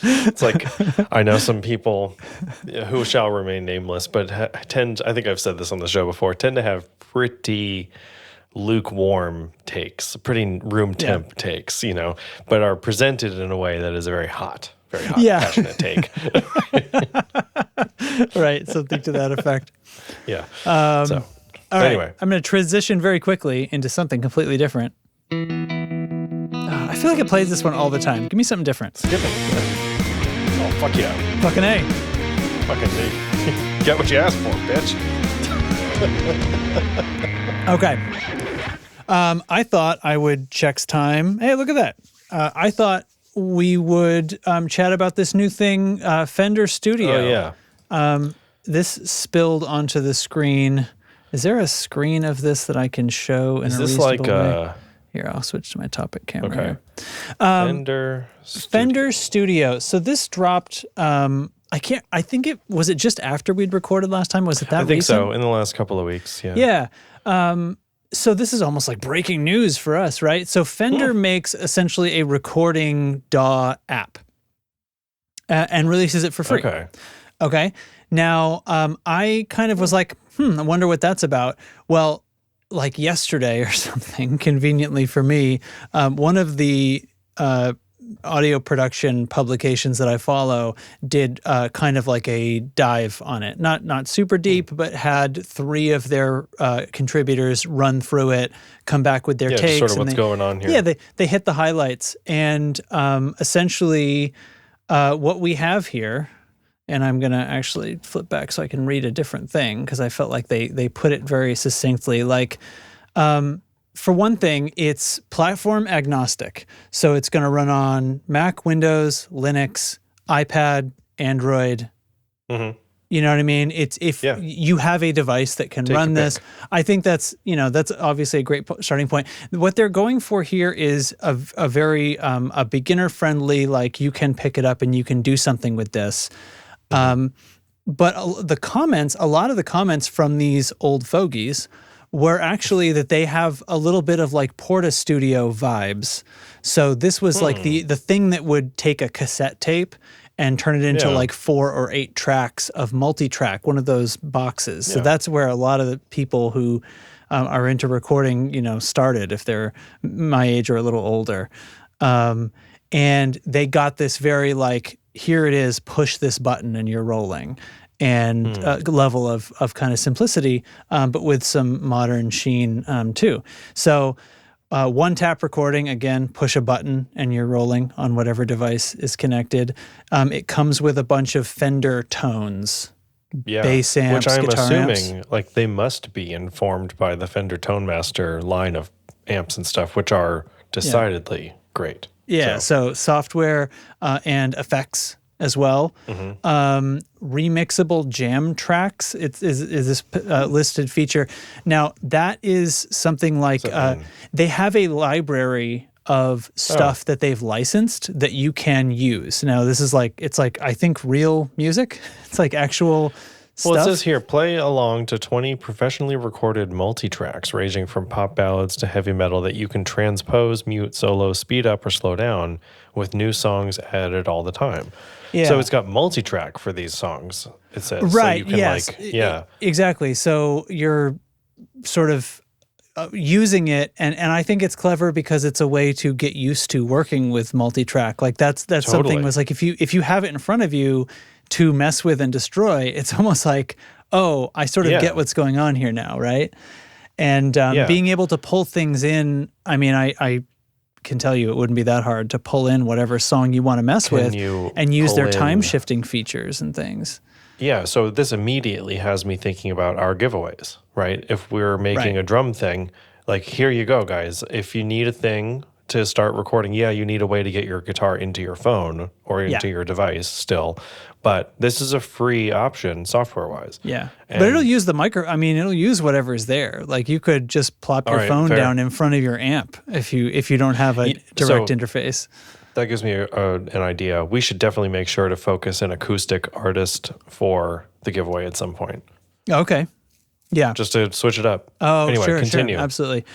It's like, I know some people who shall remain nameless, but I think I've said this on the show before, tend to have pretty lukewarm takes, pretty room temp takes, but are presented in a way that is a very hot, passionate take. Right, something to that effect. Yeah. All right, anyway, I'm going to transition very quickly into something completely different. I feel like I play this one all the time. Give me something different. Skip it. Oh, fuck yeah. Fucking A. Fucking A. Get what you asked for, bitch. Okay. I thought I would check's time. Hey, look at that. I thought we would chat about this new thing, Fender Studio. Oh, yeah. This spilled onto the screen. Is there a screen of this that I can show in a reasonable way? Here, I'll switch to my topic camera. Okay. Fender Studio. So this dropped. I think it was just after we'd recorded last time. Was it that? I think recent? so. In the last couple of weeks. Yeah. Yeah. So this is almost like breaking news for us, right? So Fender makes essentially a recording DAW app and releases it for free. Okay. Now, I kind of was like, I wonder what that's about. Well, like yesterday or something, conveniently for me, one of the audio production publications that I follow did kind of like a dive on it. Not super deep, but had 3 of their contributors run through it, come back with their takes. Just sort of what's going on here. Yeah, they hit the highlights. And essentially what we have here, and I'm going to actually flip back so I can read a different thing because I felt like they put it very succinctly. Like, for one thing, it's platform agnostic. So it's going to run on Mac, Windows, Linux, iPad, Android. Mm-hmm. You know what I mean? It's if you have a device that can run this. I think that's obviously a great starting point. What they're going for here is a very a beginner friendly, like you can pick it up and you can do something with this. Mm-hmm. But a lot of the comments from these old fogies were actually that they have a little bit of like Porta Studio vibes. So this was like the thing that would take a cassette tape and turn it into like 4 or 8 tracks of multi-track, one of those boxes. So that's where a lot of the people who are into recording, started, if they're my age or a little older. And they got this very like, here it is, push this button and you're rolling. And level of kind of simplicity, but with some modern sheen too. So one-tap recording, again, push a button and you're rolling on whatever device is connected. It comes with a bunch of Fender tones, bass amps, which I'm guitar assuming amps. Like they must be informed by the Fender Tone Master line of amps and stuff, which are decidedly great. Yeah, so software and effects as well. Remixable jam tracks is this listed feature. Now, that is something like they have a library of stuff that they've licensed that you can use. Now, this is like, it's like, I think, real music. It's like actual stuff. Well, it says here, play along to 20 professionally recorded multi-tracks ranging from pop ballads to heavy metal that you can transpose, mute, solo, speed up, or slow down with new songs added all the time. Yeah. So it's got multi-track for these songs, it says. Right, so you can exactly. So you're sort of using it, and I think it's clever because it's a way to get used to working with multi-track. Like that's something was like, if you have it in front of you to mess with and destroy, it's almost like, oh, I sort of get what's going on here now, right? And being able to pull things in, I mean, I can tell you it wouldn't be that hard to pull in whatever song you want to mess with and use their time shifting features and things. Yeah, so this immediately has me thinking about our giveaways, right? If we're making a drum thing, like, here you go, guys. If you need a thing to start recording, you need a way to get your guitar into your phone or into your device still. But this is a free option software-wise. Yeah, but it'll use the it'll use whatever's there. Like, you could just plop your phone down in front of your amp if you don't have a direct interface. That gives me an idea. We should definitely make sure to focus an acoustic artist for the giveaway at some point. Okay. Yeah. Just to switch it up. Oh, anyway, continue. Sure, absolutely.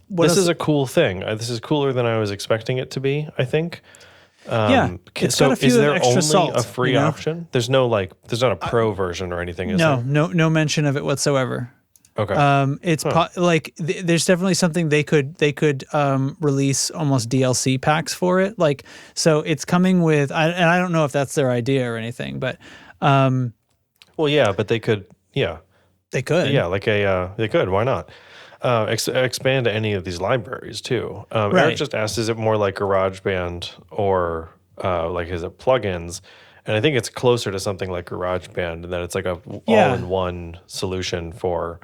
This is a cool thing. This is cooler than I was expecting it to be, I think. It's got a few is there extra only salt, a free option? There's no there's not a pro version or anything, is there? No mention of it whatsoever. Okay. There's definitely something they could release almost DLC packs for it. Like, so it's coming with, and I don't know if that's their idea or anything, but but they could, they could, they could. Why not? Expand to any of these libraries too. Eric just asked, is it more like GarageBand or is it plugins? And I think it's closer to something like GarageBand, and that it's like a all-in-one solution for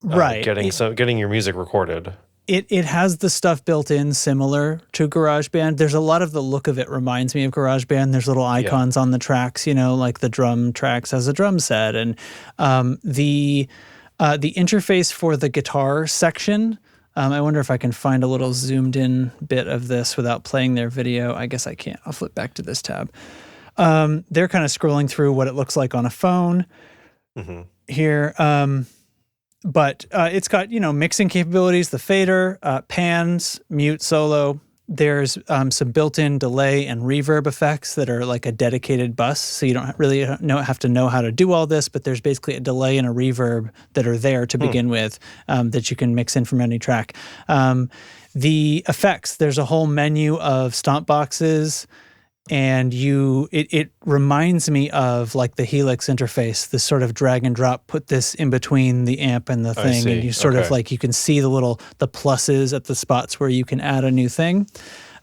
getting your music recorded. It has the stuff built in similar to GarageBand. There's a lot of the look of it reminds me of GarageBand. There's little icons on the tracks, like the drum tracks has a drum set, and the interface for the guitar section. I wonder if I can find a little zoomed in bit of this without playing their video. I guess I can't. I'll flip back to this tab. They're kind of scrolling through what it looks like on a phone here. But it's got, mixing capabilities, the fader, pans, mute, solo. There's some built-in delay and reverb effects that are like a dedicated bus, so you don't really have to know how to do all this, but there's basically a delay and a reverb that are there to begin with that you can mix in from any track. The effects, there's a whole menu of stomp boxes, and it reminds me of like the Helix interface, this sort of drag and drop, put this in between the amp and the thing, and you sort of like, you can see the pluses at the spots where you can add a new thing.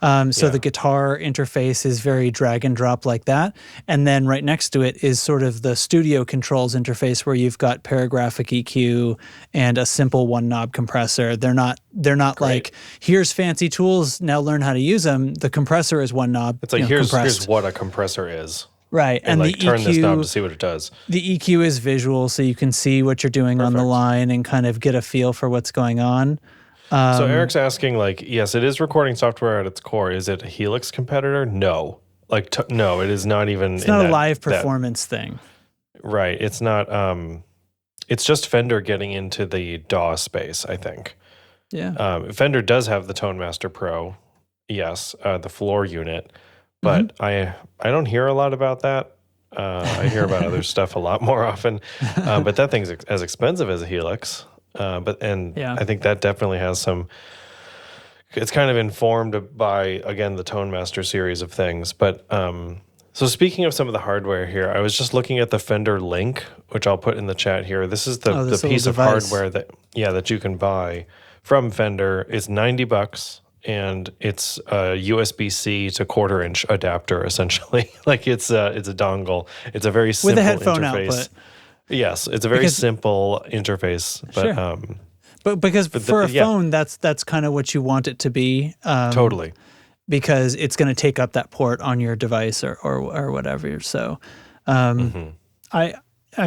So the guitar interface is very drag and drop like that. And then right next to it is sort of the studio controls interface where you've got paragraphic EQ and a simple one knob compressor. They're not like, here's fancy tools, now learn how to use them. The compressor is one knob. It's like, here's what a compressor is. Right. And like the turn EQ, this knob to see what it does. The EQ is visual, so you can see what you're doing on the line and kind of get a feel for what's going on. So Eric's asking, like, yes, it is recording software at its core. Is it a Helix competitor? No. No, it is not even. It's not a live performance thing. Right. It's not. It's just Fender getting into the DAW space, I think. Yeah. Fender does have the Tone Master Pro, yes, the floor unit, but I don't hear a lot about that. I hear about other stuff a lot more often, but that thing's as expensive as a Helix. I think that definitely has some. It's kind of informed by, again, the Tone Master series of things. But so speaking of some of the hardware here, I was just looking at the Fender Link, which I'll put in the chat here. This is the piece of hardware that you can buy from Fender. It's $90, and it's a USB-C to 1/4 inch adapter essentially. Like it's a dongle. It's a very simple with a headphone interface. Output. Yes, it's a very simple interface, but for a phone, that's kind of what you want it to be. Totally, because it's going to take up that port on your device or whatever. So, I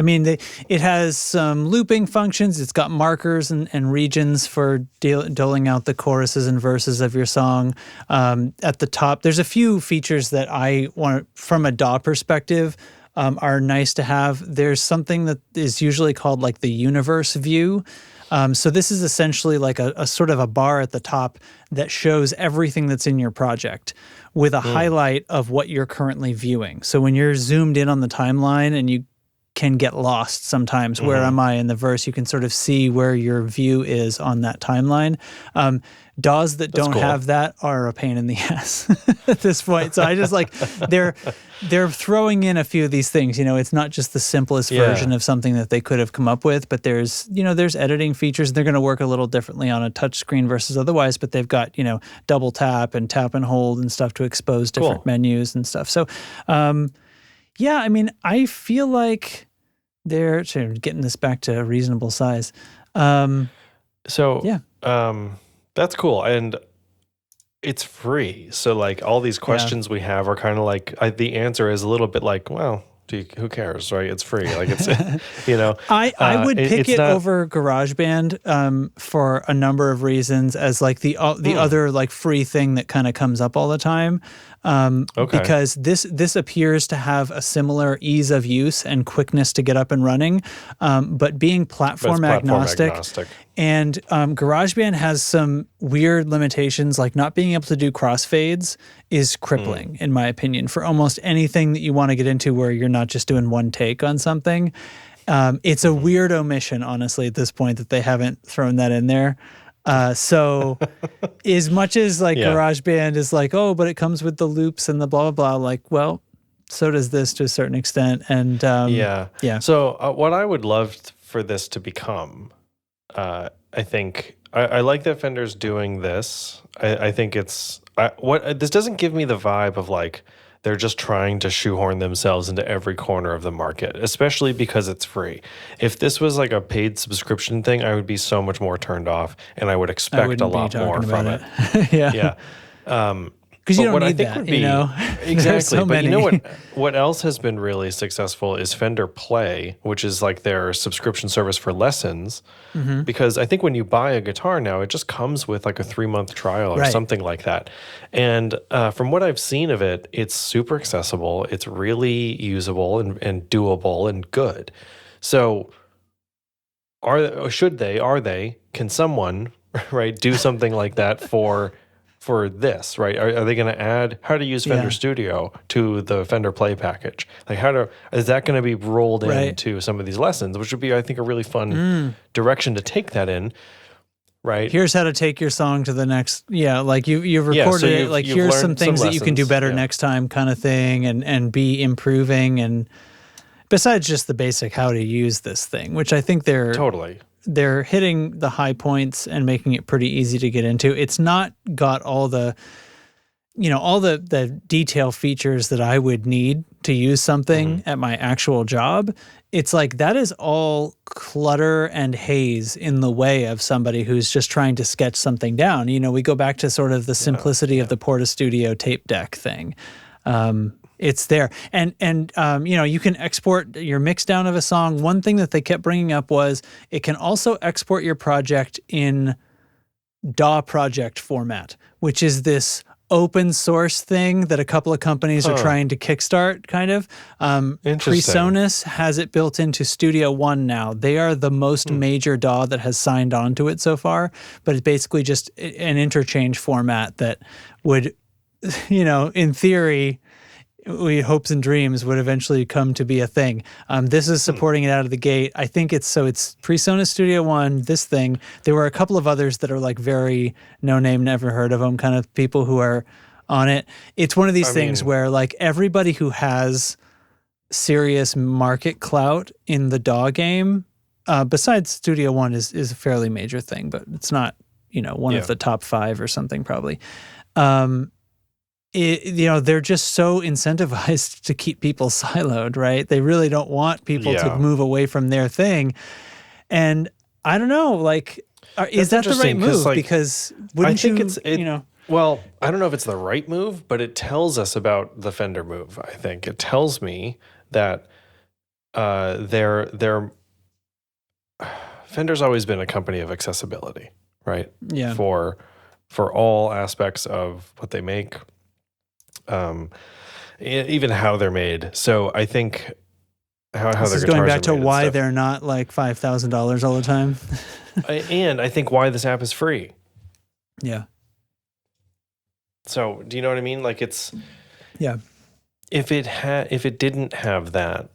mean, it has some looping functions. It's got markers and regions for doling out the choruses and verses of your song. At the top, there's a few features that I want from a DAW perspective. Are nice to have. There's something that is usually called like the universe view. So this is essentially like a sort of a bar at the top that shows everything that's in your project with a highlight of what you're currently viewing. So when you're zoomed in on the timeline and you can get lost sometimes, where am I in the verse, you can sort of see where your view is on that timeline. DAWs that don't have that are a pain in the ass at this point. So I just like, they're throwing in a few of these things. It's not just the simplest version of something that they could have come up with, but there's editing features. They're going to work a little differently on a touch screen versus otherwise, but they've got, double tap and hold and stuff to expose different menus and stuff. So, I mean, I feel like they're getting this back to a reasonable size. That's cool. And it's free. So like all these questions we have are kind of like, the answer is a little bit like, well, who cares, right? It's free. Like it's, I would pick it over GarageBand for a number of reasons as like the other like free thing that kind of comes up all the time. Because this appears to have a similar ease of use and quickness to get up and running, but being platform agnostic. And GarageBand has some weird limitations, like not being able to do crossfades is crippling, in my opinion, for almost anything that you want to get into where you're not just doing one take on something. It's a weird omission, honestly, at this point, that they haven't thrown that in there. So as much as like GarageBand is like, oh, but it comes with the loops and the blah, blah, blah, like, well, so does this to a certain extent. And So what I would love for this to become, I think I like that Fender's doing this. I think this doesn't give me the vibe of like they're just trying to shoehorn themselves into every corner of the market, especially because it's free. If this was like a paid subscription thing, I would be so much more turned off, and I would expect a lot more from it. Because you don't need that, Exactly. So but many. What else has been really successful is Fender Play, which is like their subscription service for lessons. Because I think when you buy a guitar now, it just comes with like a 3-month trial or something like that. And from what I've seen of it, it's super accessible. It's really usable and doable and good. So can someone, right, do something like that for this, right? Are they going to add how to use Fender Studio to the Fender Play package? Like is that going to be rolled into some of these lessons, which would be, I think, a really fun direction to take that in, right? Here's how to take your song to the next. Yeah, like you've recorded it. Like here's some things that you can do better next time, kind of thing, and be improving. And besides just the basic how to use this thing, which I think they're hitting the high points and making it pretty easy to get into. It's not got all the detail features that I would need to use something at my actual job. It's like that is all clutter and haze in the way of somebody who's just trying to sketch something down. We go back to sort of the simplicity of the Porta Studio tape deck thing. It's there. And you can export your mix down of a song. One thing that they kept bringing up was it can also export your project in DAW project format, which is this open source thing that a couple of companies are trying to kickstart, kind of. PreSonus has it built into Studio One now. They are the most major DAW that has signed on to it so far, but it's basically just an interchange format that would, in theory, hopes and dreams would eventually come to be a thing. This is supporting it out of the gate. I think it's PreSonus Studio One, this thing. There were a couple of others that are like very no name, never heard of them kind of people who are on it. It's one of these things where like everybody who has serious market clout in the DAW game, besides Studio One is a fairly major thing, but it's not, one of the top 5 or something probably. They're just so incentivized to keep people siloed, right? They really don't want people to move away from their thing. And I don't know, like, is that the right move? Like, because wouldn't well, I don't know if it's the right move, but it tells us about the Fender move, I think. It tells me that Fender's always been a company of accessibility, right? Yeah. For all aspects of what they make. Even how they're made. So I think how this their is guitars going back are to made why they're not like $5,000 all the time. And I think why this app is free. Yeah. So do you know what I mean? Like it's if it didn't have that,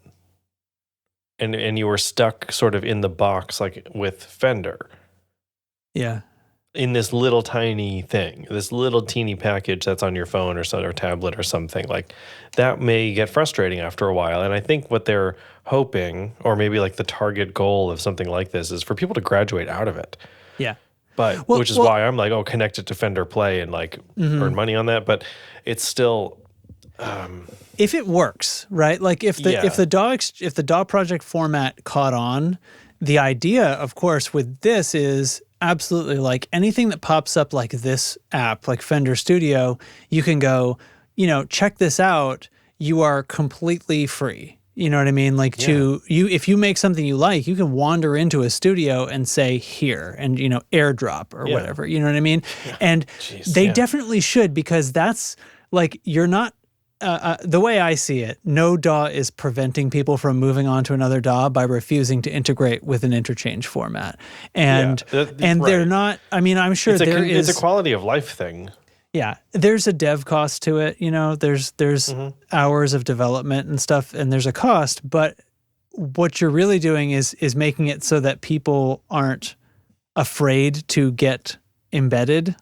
and you were stuck sort of in the box like with Fender. Yeah. In this little tiny thing, this little teeny package that's on your phone or tablet or something, like that may get frustrating after a while. And I think what they're hoping, or maybe like the target goal of something like this, is for people to graduate out of it. Yeah. But which is why I'm like, connect it to Fender Play and like earn money on that. But it's still if it works, right? Like if the DAW project format caught on, the idea, of course, with this is absolutely like anything that pops up like this app, like Fender Studio, you can go, check this out. You are completely free. You know what I mean? Like if you make something you like, you can wander into a studio and say here and, airdrop or whatever, you know what I mean? Yeah. And they definitely should, because that's like, you're not, the way I see it, no DAW is preventing people from moving on to another DAW by refusing to integrate with an interchange format. And they're not, I'm sure it's a quality of life thing. Yeah. There's a dev cost to it, there's hours of development and stuff, and there's a cost, but what you're really doing is making it so that people aren't afraid to get embedded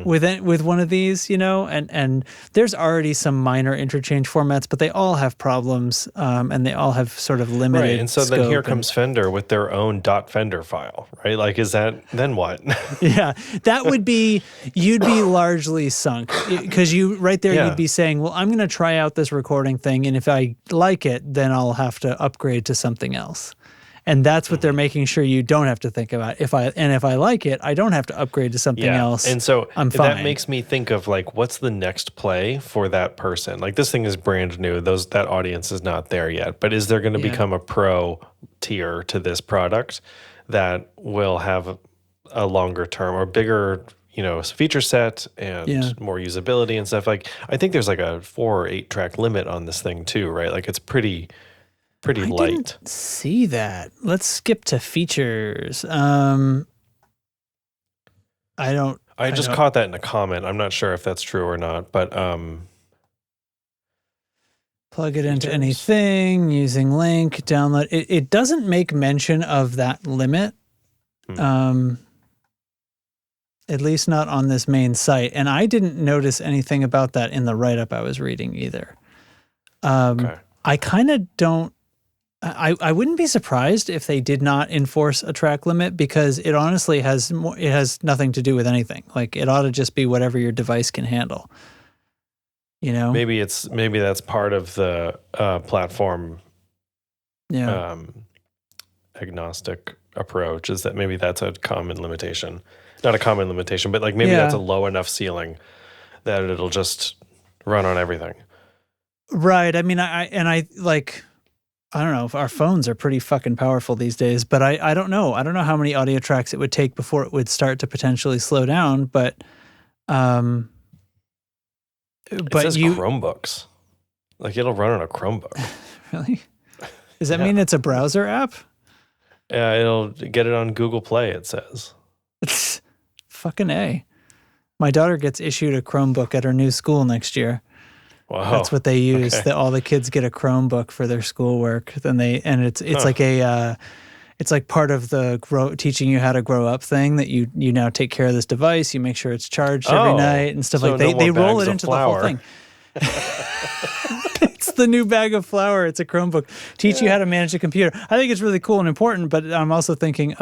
with one of these, and there's already some minor interchange formats, but they all have problems, and they all have sort of limited right. And so then here comes Fender with their own .fender file, right? Like, then what? Yeah, that would be, you'd be largely sunk, because you'd be saying, well, I'm going to try out this recording thing, and if I like it, then I'll have to upgrade to something else. And that's what they're making sure you don't have to think about. If I like it, I don't have to upgrade to something else. And so I'm fine. That makes me think of like, what's the next play for that person? Like, this thing is brand new. That audience is not there yet. But is there going to become a pro tier to this product that will have a longer term or bigger, feature set and more usability and stuff? Like, I think there's like a 4 or 8 track limit on this thing too, right? Like, it's pretty light. I didn't see that. Let's skip to features. I just caught that in a comment. I'm not sure if that's true or not, but plug it into anything using link, download. It doesn't make mention of that limit. At least not on this main site. And I didn't notice anything about that in the write-up I was reading either. Okay. I kind of don't, I wouldn't be surprised if they did not enforce a track limit, because it honestly it has nothing to do with anything. Like, it ought to just be whatever your device can handle. You know? Maybe that's part of the platform agnostic approach, is that maybe that's a common limitation. Not a common limitation, but like maybe that's a low enough ceiling that it'll just run on everything. Right. I mean, I don't know if our phones are pretty fucking powerful these days, but I don't know. I don't know how many audio tracks it would take before it would start to potentially slow down, but it says Chromebooks. Like, it'll run on a Chromebook. Really? Does that mean it's a browser app? Yeah, it'll get it on Google Play, it says. Fucking A. My daughter gets issued a Chromebook at her new school next year. Wow. That's what they use. Okay. All the kids get a Chromebook for their schoolwork. It's like part of the teaching you how to grow up thing, that you now take care of this device, you make sure it's charged every night and stuff. So like they roll it into flour. The whole thing. It's the new bag of flour. It's a Chromebook. Teach you how to manage a computer. I think it's really cool and important, but I'm also thinking,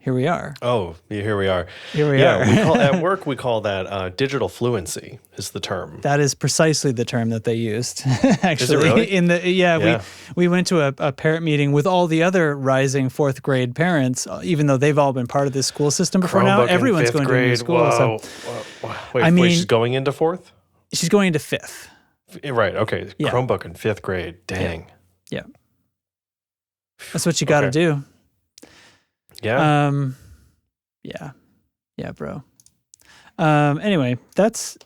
here we are. Oh, here we are. Here we are. At work, we call that digital fluency is the term. That is precisely the term that they used. Actually, is it really? We went to a parent meeting with all the other rising fourth grade parents, even though they've all been part of this school system before. Chromebook now. Everyone's going grade. to a new school. Whoa. So, wait, she's going into fourth? She's going into fifth. Right. Okay. Yeah. Chromebook in fifth grade. Dang. Yeah. That's what you got to do. Yeah. Yeah, bro. Anyway, that's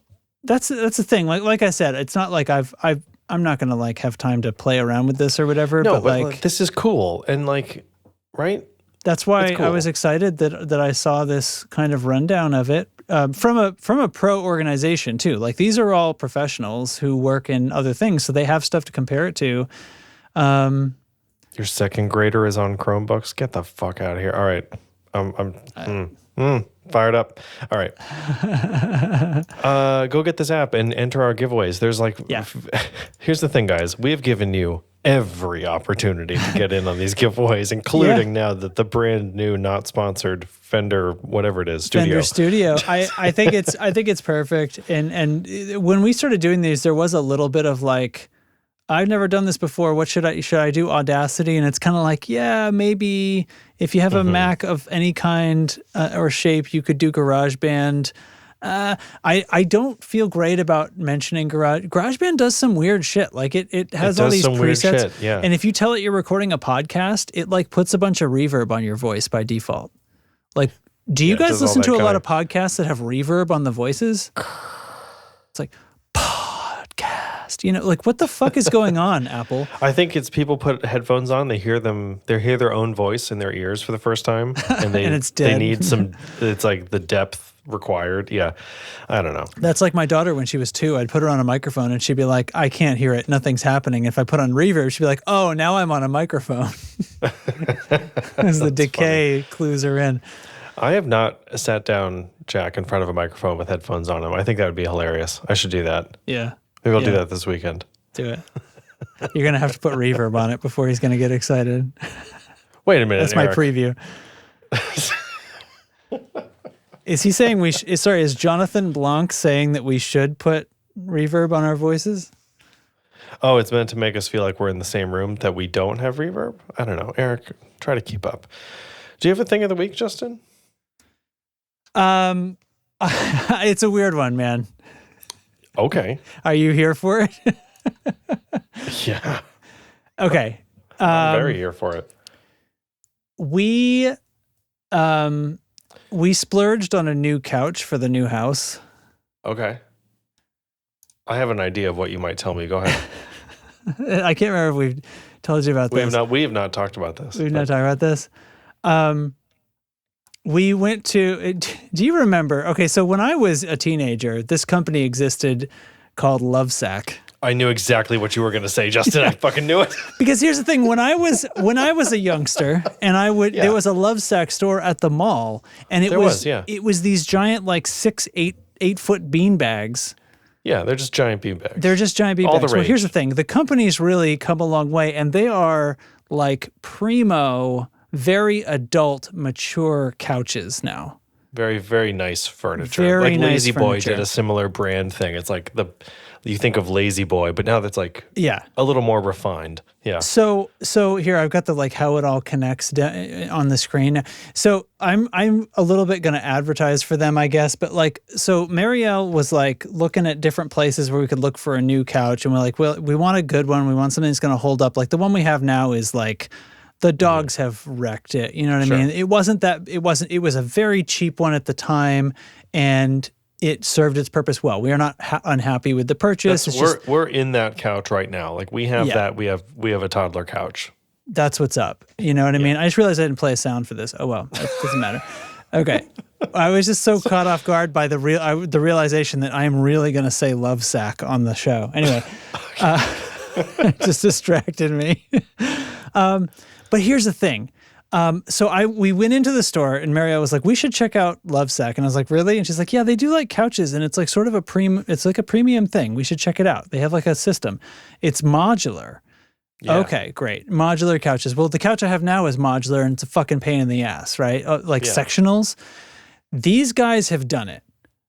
the thing. Like I said, it's not like I'm not gonna like have time to play around with this or whatever. No, but like this is cool and like, right? That's why cool. I was excited that I saw this kind of rundown of it from a pro organization too. Like, these are all professionals who work in other things, so they have stuff to compare it to. Your second grader is on Chromebooks? Get the fuck out of here. All right. I'm fired up. All right. Go get this app and enter our giveaways. There's here's the thing, guys. We have given you every opportunity to get in on these giveaways, including now that the brand new, not sponsored Fender, whatever it is, Studio. Fender Studio. I think it's perfect. And when we started doing these, there was a little bit of like, I've never done this before. What should I do? Audacity? And it's kind of like, yeah, maybe if you have a Mac of any kind or shape, you could do GarageBand. I don't feel great about mentioning GarageBand does some weird shit. Like it has all these presets. Shit, yeah. And if you tell it you're recording a podcast, it like puts a bunch of reverb on your voice by default. Like, do you guys listen to a lot of podcasts that have reverb on the voices? It's like, podcast. Like, what the fuck is going on, Apple? I think it's people put headphones on, they hear their own voice in their ears for the first time, and and it's dead. They need some. It's like the depth required. Yeah, I don't know. That's like my daughter when she was 2. I'd put her on a microphone, and she'd be like, "I can't hear it. Nothing's happening." If I put on reverb, she'd be like, "Oh, now I'm on a microphone." As the decay clues are in. I have not sat down, Jack, in front of a microphone with headphones on them. I think that would be hilarious. I should do that. Yeah. Maybe I'll do that this weekend. Do it. You're going to have to put reverb on it before he's going to get excited. Wait a minute, That's Eric. My preview. Is he saying is Jonathan Blanc saying that we should put reverb on our voices? Oh, it's meant to make us feel like we're in the same room, that we don't have reverb? I don't know. Eric, try to keep up. Do you have a thing of the week, Justin? It's a weird one, man. Okay. Are you here for it? Yeah. Okay. I'm very here for it. We splurged on a new couch for the new house. Okay. I have an idea of what you might tell me. Go ahead. I can't remember if we've told you about this. We have not talked about this. We've not talked about this. We went to, do you remember? Okay, so when I was a teenager, this company existed called Lovesac. I knew exactly what you were going to say, Justin. I fucking knew it. Because here's the thing: when I was a youngster, and there was a Lovesac store at the mall, and it was these giant like 8 foot bean bags. Yeah, they're just giant bean bags. All the rage. Well, here's the thing: the company's really come a long way, and they are like primo, very adult, mature couches now. Very, very nice furniture. Like Lazy Boy did a similar brand thing. It's like you think of Lazy Boy, but now that's like a little more refined. Yeah. So here I've got the like how it all connects on the screen. So I'm a little bit going to advertise for them, I guess. But like, so Marielle was like looking at different places where we could look for a new couch, and we're like, well, we want a good one. We want something that's going to hold up. Like the one we have now is like, the dogs have wrecked it. You know what I mean? It was a very cheap one at the time, and it served its purpose well. We are not unhappy with the purchase. We're in that couch right now. Like we have that. We have a toddler couch. That's what's up. You know what I mean? I just realized I didn't play a sound for this. Oh, well, it doesn't matter. Okay. I was just so caught off guard by the realization that I am really going to say Lovesac on the show. Anyway, it just distracted me. But here's the thing. So we went into the store, and Mario was like, we should check out Lovesac. And I was like, really? And she's like, yeah, they do like couches, and it's like sort of it's like a premium thing. We should check it out. They have like a system. It's modular. Yeah. Okay, great. Modular couches. Well, the couch I have now is modular, and it's a fucking pain in the ass, right? Sectionals. These guys have done it.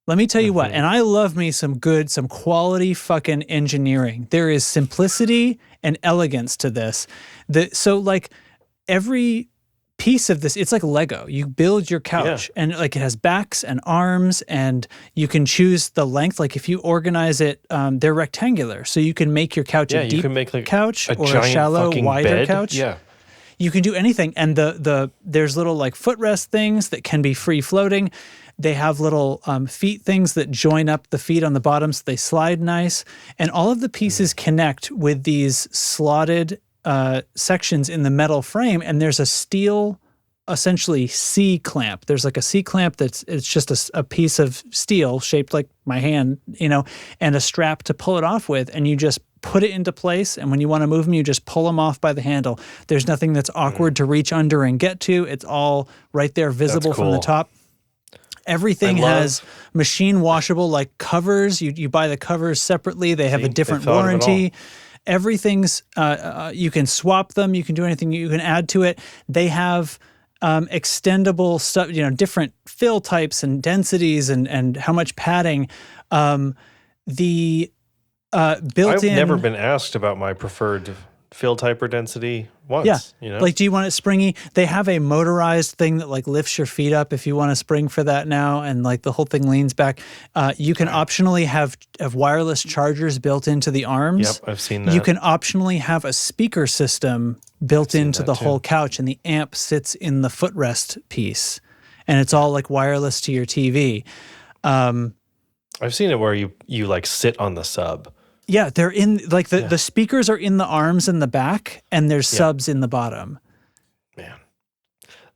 Let me tell you what, and I love me some quality fucking engineering. There is simplicity and elegance to this. So like every piece of this, it's like Lego. You build your couch and like it has backs and arms, and you can choose the length. Like if you organize it, they're rectangular. So you can make your couch a deep couch or a shallow, wider bed. Couch. Yeah. You can do anything. And there's little like footrest things that can be free floating. They have little feet things that join up the feet on the bottom so they slide nice. And all of the pieces connect with these slotted sections in the metal frame. And there's a steel, essentially C-clamp. There's like a C-clamp it's just a piece of steel shaped like my hand, and a strap to pull it off with. And you just put it into place. And when you want to move them, you just pull them off by the handle. There's nothing that's awkward to reach under and get to. It's all right there visible from the top. Everything has machine washable like covers. You buy the covers separately. They have a different warranty. Everything's you can swap them. You can do anything you can add to it. They have extendable stuff. Different fill types and densities and how much padding. The built-in. I've never been asked about my preferred fill type or density once. Yeah. Like, do you want it springy? They have a motorized thing that like lifts your feet up if you want to spring for that now, and like the whole thing leans back. You can optionally have wireless chargers built into the arms. Yep, I've seen that. You can optionally have a speaker system built into the whole couch, and the amp sits in the footrest piece, and it's all like wireless to your TV. I've seen it where you like sit on the sub. Yeah, they're in like the speakers are in the arms in the back, and there's subs in the bottom. Man,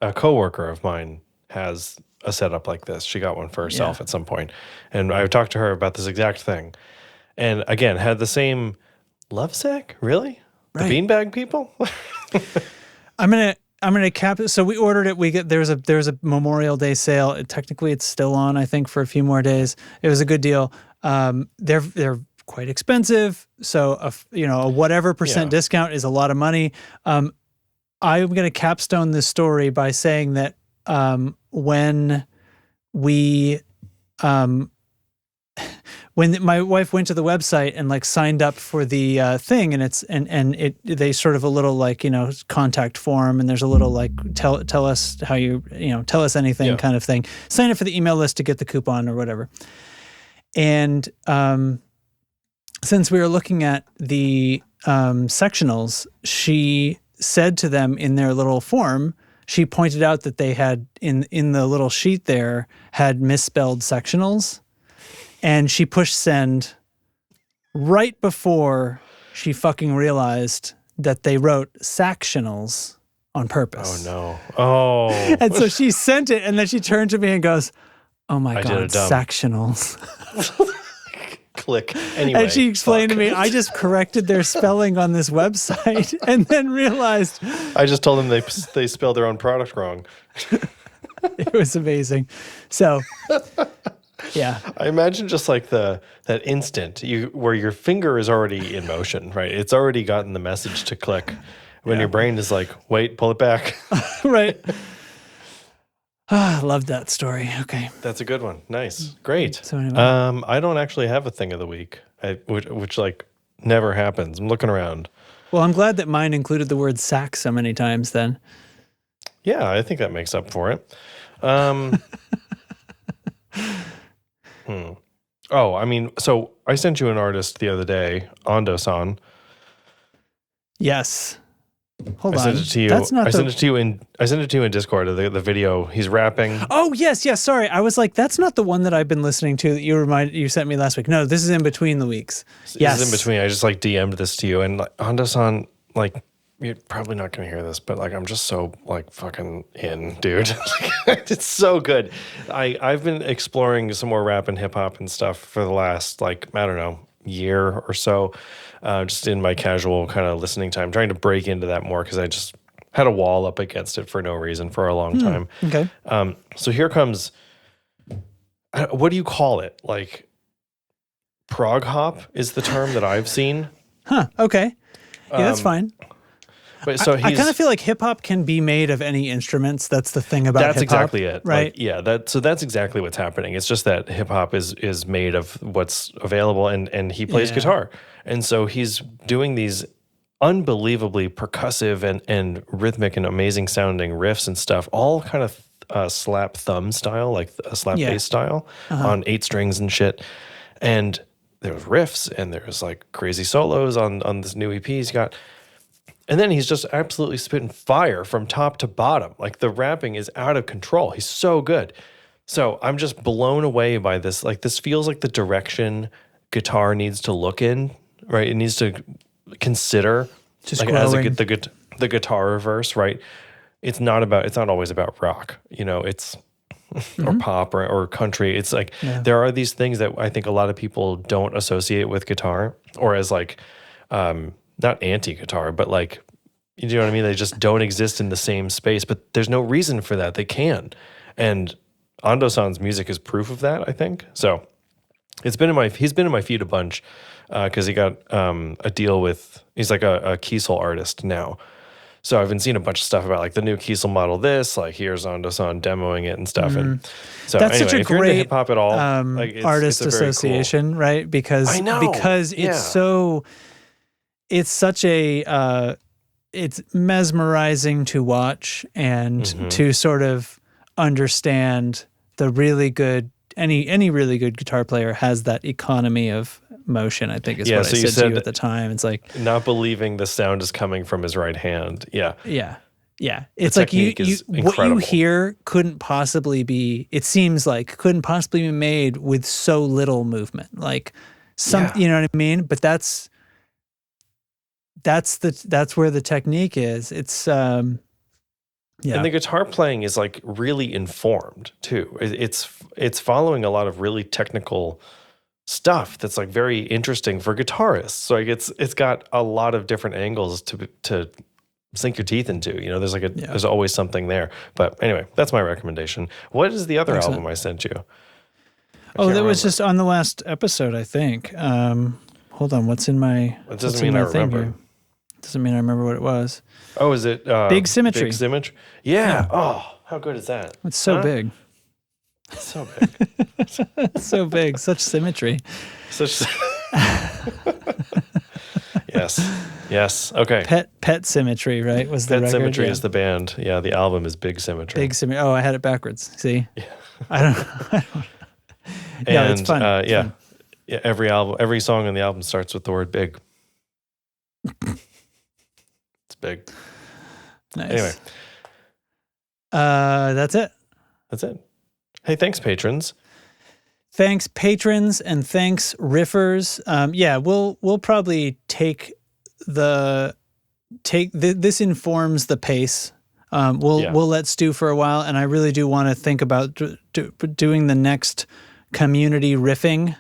a coworker of mine has a setup like this. She got one for herself at some point, and I talked to her about this exact thing. And again, had the same Lovesac. Really, the beanbag people. I'm gonna cap it. So we ordered it. There's a Memorial Day sale. Technically, it's still on. I think for a few more days. It was a good deal. They're quite expensive, so a whatever percent discount is a lot of money. I'm going to capstone this story by saying that when my wife went to the website and like signed up for the thing, and they sort of a little like contact form, and there's a little like tell us how tell us anything kind of thing. Sign up for the email list to get the coupon or whatever, and since we were looking at the sectionals, she said to them in their little form, she pointed out that they had in the little sheet there had misspelled sectionals, and she pushed send right before she fucking realized that they wrote sectionals on purpose. Oh no. Oh. And so she sent it, and then she turned to me and goes, "Oh my God, sectionals." Click anyway. And she explained to me, I just corrected their spelling on this website and then realized. I just told them they spelled their own product wrong. It was amazing. So, yeah. I imagine just like that instant where your finger is already in motion, right? It's already gotten the message to click when your brain is like, wait, pull it back. Right. I love that story. Okay. That's a good one. Nice. Great. So anyway. I don't actually have a thing of the week, which like never happens. I'm looking around. Well, I'm glad that mine included the word sack so many times then. Yeah, I think that makes up for it. Oh, I mean, so I sent you an artist the other day, Ando-san. Yes. Hold on. I sent it to you. I sent it to you in Discord. The video. He's rapping. Oh yes. Sorry, I was like, that's not the one that I've been listening to that you sent me last week. No, this is in between the weeks. Yes, this is in between. I just like DM'd this to you, and like, Ando-san, like, you're probably not gonna hear this, but like, I'm just so like fucking in, dude. It's so good. I've been exploring some more rap and hip hop and stuff for the last like, I don't know, year or so. Just in my casual kind of listening time, trying to break into that more because I just had a wall up against it for no reason for a long time. Okay. So here comes, what do you call it? Like prog hop is the term that I've seen. Huh. Okay. Yeah, that's fine. But so I kind of feel like hip hop can be made of any instruments. That's the thing about hip hop. That's exactly it. Right. Like, yeah. That's exactly what's happening. It's just that hip hop is made of what's available, and he plays guitar. And so he's doing these unbelievably percussive and rhythmic and amazing sounding riffs and stuff, all kind of slap thumb style, like a slap bass style on 8 strings and shit. And there's riffs and there's like crazy solos on this new EP he's got. And then he's just absolutely spitting fire from top to bottom. Like the rapping is out of control. He's so good. So I'm just blown away by this. Like this feels like the direction guitar needs to look in, right? It needs to consider just like growing. as the guitar reverse, right? It's not always about rock, you know, it's or pop or country. It's like there are these things that I think a lot of people don't associate with guitar or as like not anti-guitar, but like, you know what I mean? They just don't exist in the same space, but there's no reason for that. They can. And Ando-san's music is proof of that, I think. So he's been in my feed a bunch because he got a deal with, he's like a Kiesel artist now. So I've been seeing a bunch of stuff about like the new Kiesel model like here's Ando-san demoing it and stuff. And so that's anyway, such a if you're into great hip hop at all, like artist it's association, cool. right? Because it's so, it's such a, it's mesmerizing to watch and to sort of understand the really good, any really good guitar player has that economy of motion, I think is what I said to you at the time. It's like not believing the sound is coming from his right hand. Yeah. It's like what you hear couldn't possibly be, it seems like couldn't possibly be made with so little movement. Like you know what I mean? But that's where the technique is. It's and the guitar playing is like really informed too. It's following a lot of really technical stuff that's like very interesting for guitarists. So like it's got a lot of different angles to sink your teeth into. You know, there's always something there. But anyway, that's my recommendation. What is the other album I sent you? That was just on the last episode, I think. Hold on, what's in my? It doesn't mean I remember. Here? Doesn't mean I remember what it was. Oh, is it Big Symmetry? Big Symmetry. Yeah. Oh, how good is that? It's so big. It's so big. It's so big. Such symmetry. Yes. Okay. Pet Symmetry, right? Was the Pet record? Symmetry is the band. Yeah, the album is Big Symmetry. Big Symmetry. Oh, I had it backwards. See? Yeah. I don't. Yeah, it's fun. Yeah, every song on the album starts with the word big. It's big. Nice. Anyway. That's it. Hey, thanks, patrons. Thanks, patrons, and thanks, riffers. We'll probably this informs the pace. We'll let stew for a while, and I really do want to think about doing the next community riffing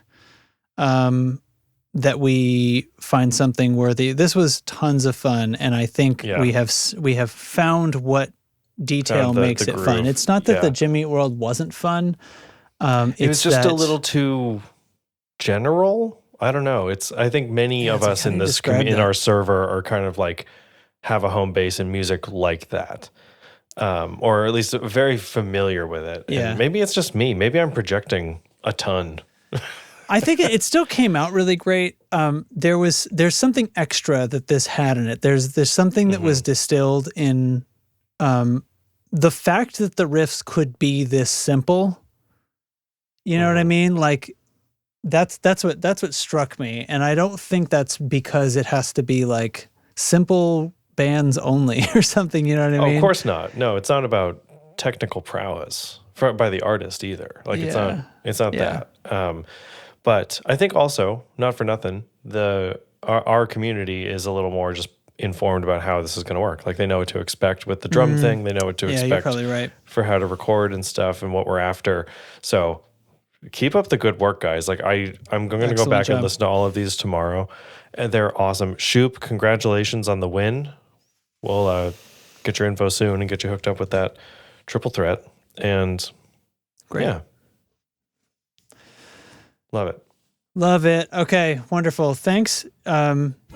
that we find something worthy. This was tons of fun, and I think we have found what detail makes it fun. It's not that the Jimmy Eat World wasn't fun. It was just a little too general. I don't know. I think many of us in this in our server are kind of like have a home base in music like that. Or at least very familiar with it. Yeah. And maybe it's just me. Maybe I'm projecting a ton. I think it still came out really great. There's something extra that this had in it. There's something that was distilled in the fact that the riffs could be this simple. You know what I mean? Like that's what struck me. And I don't think that's because it has to be like simple bands only or something, you know what I mean? Of course not. No, it's not about technical prowess by the artist either. Like it's not that. But I think also, not for nothing, our community is a little more just informed about how this is going to work. Like they know what to expect with the drum thing. They know what to expect you're probably right. for how to record and stuff and what we're after. So keep up the good work, guys. Like I'm going to go back and listen to all of these tomorrow. And they're awesome. Shoop, congratulations on the win. We'll get your info soon and get you hooked up with that triple threat. And great. Yeah. Love it. Love it. Okay, wonderful. Thanks,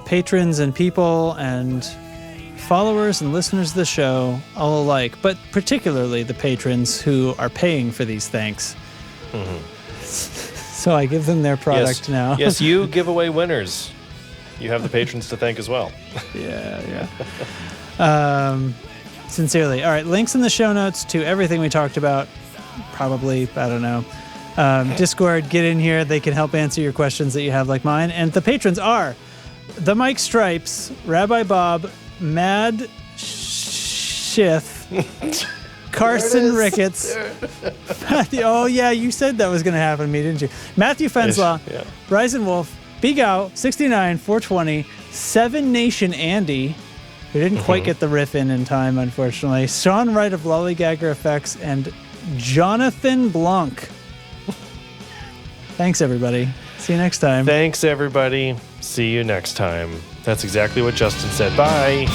patrons and people and followers and listeners of the show all alike, but particularly the patrons who are paying for these thanks. So I give them their product now. Yes, you give away winners. You have the patrons to thank as well. Yeah. Sincerely. All right, links in the show notes to everything we talked about. Probably, I don't know. Discord, get in here. They can help answer your questions that you have like mine. And the patrons are The Mike Stripes, Rabbi Bob, Mad Schith, Carson Ricketts, Matthew. Oh, yeah, you said that was going to happen to me, didn't you? Matthew Fenselau, Riesenwolf, B-Gow, 69, 420, Seven Nation Andy, who didn't quite get the riff in time, unfortunately, Sean Wright of Lollygagger Effects, and Jonathan Blanc. Thanks, everybody. See you next time. Thanks, everybody. See you next time. That's exactly what Justin said. Bye.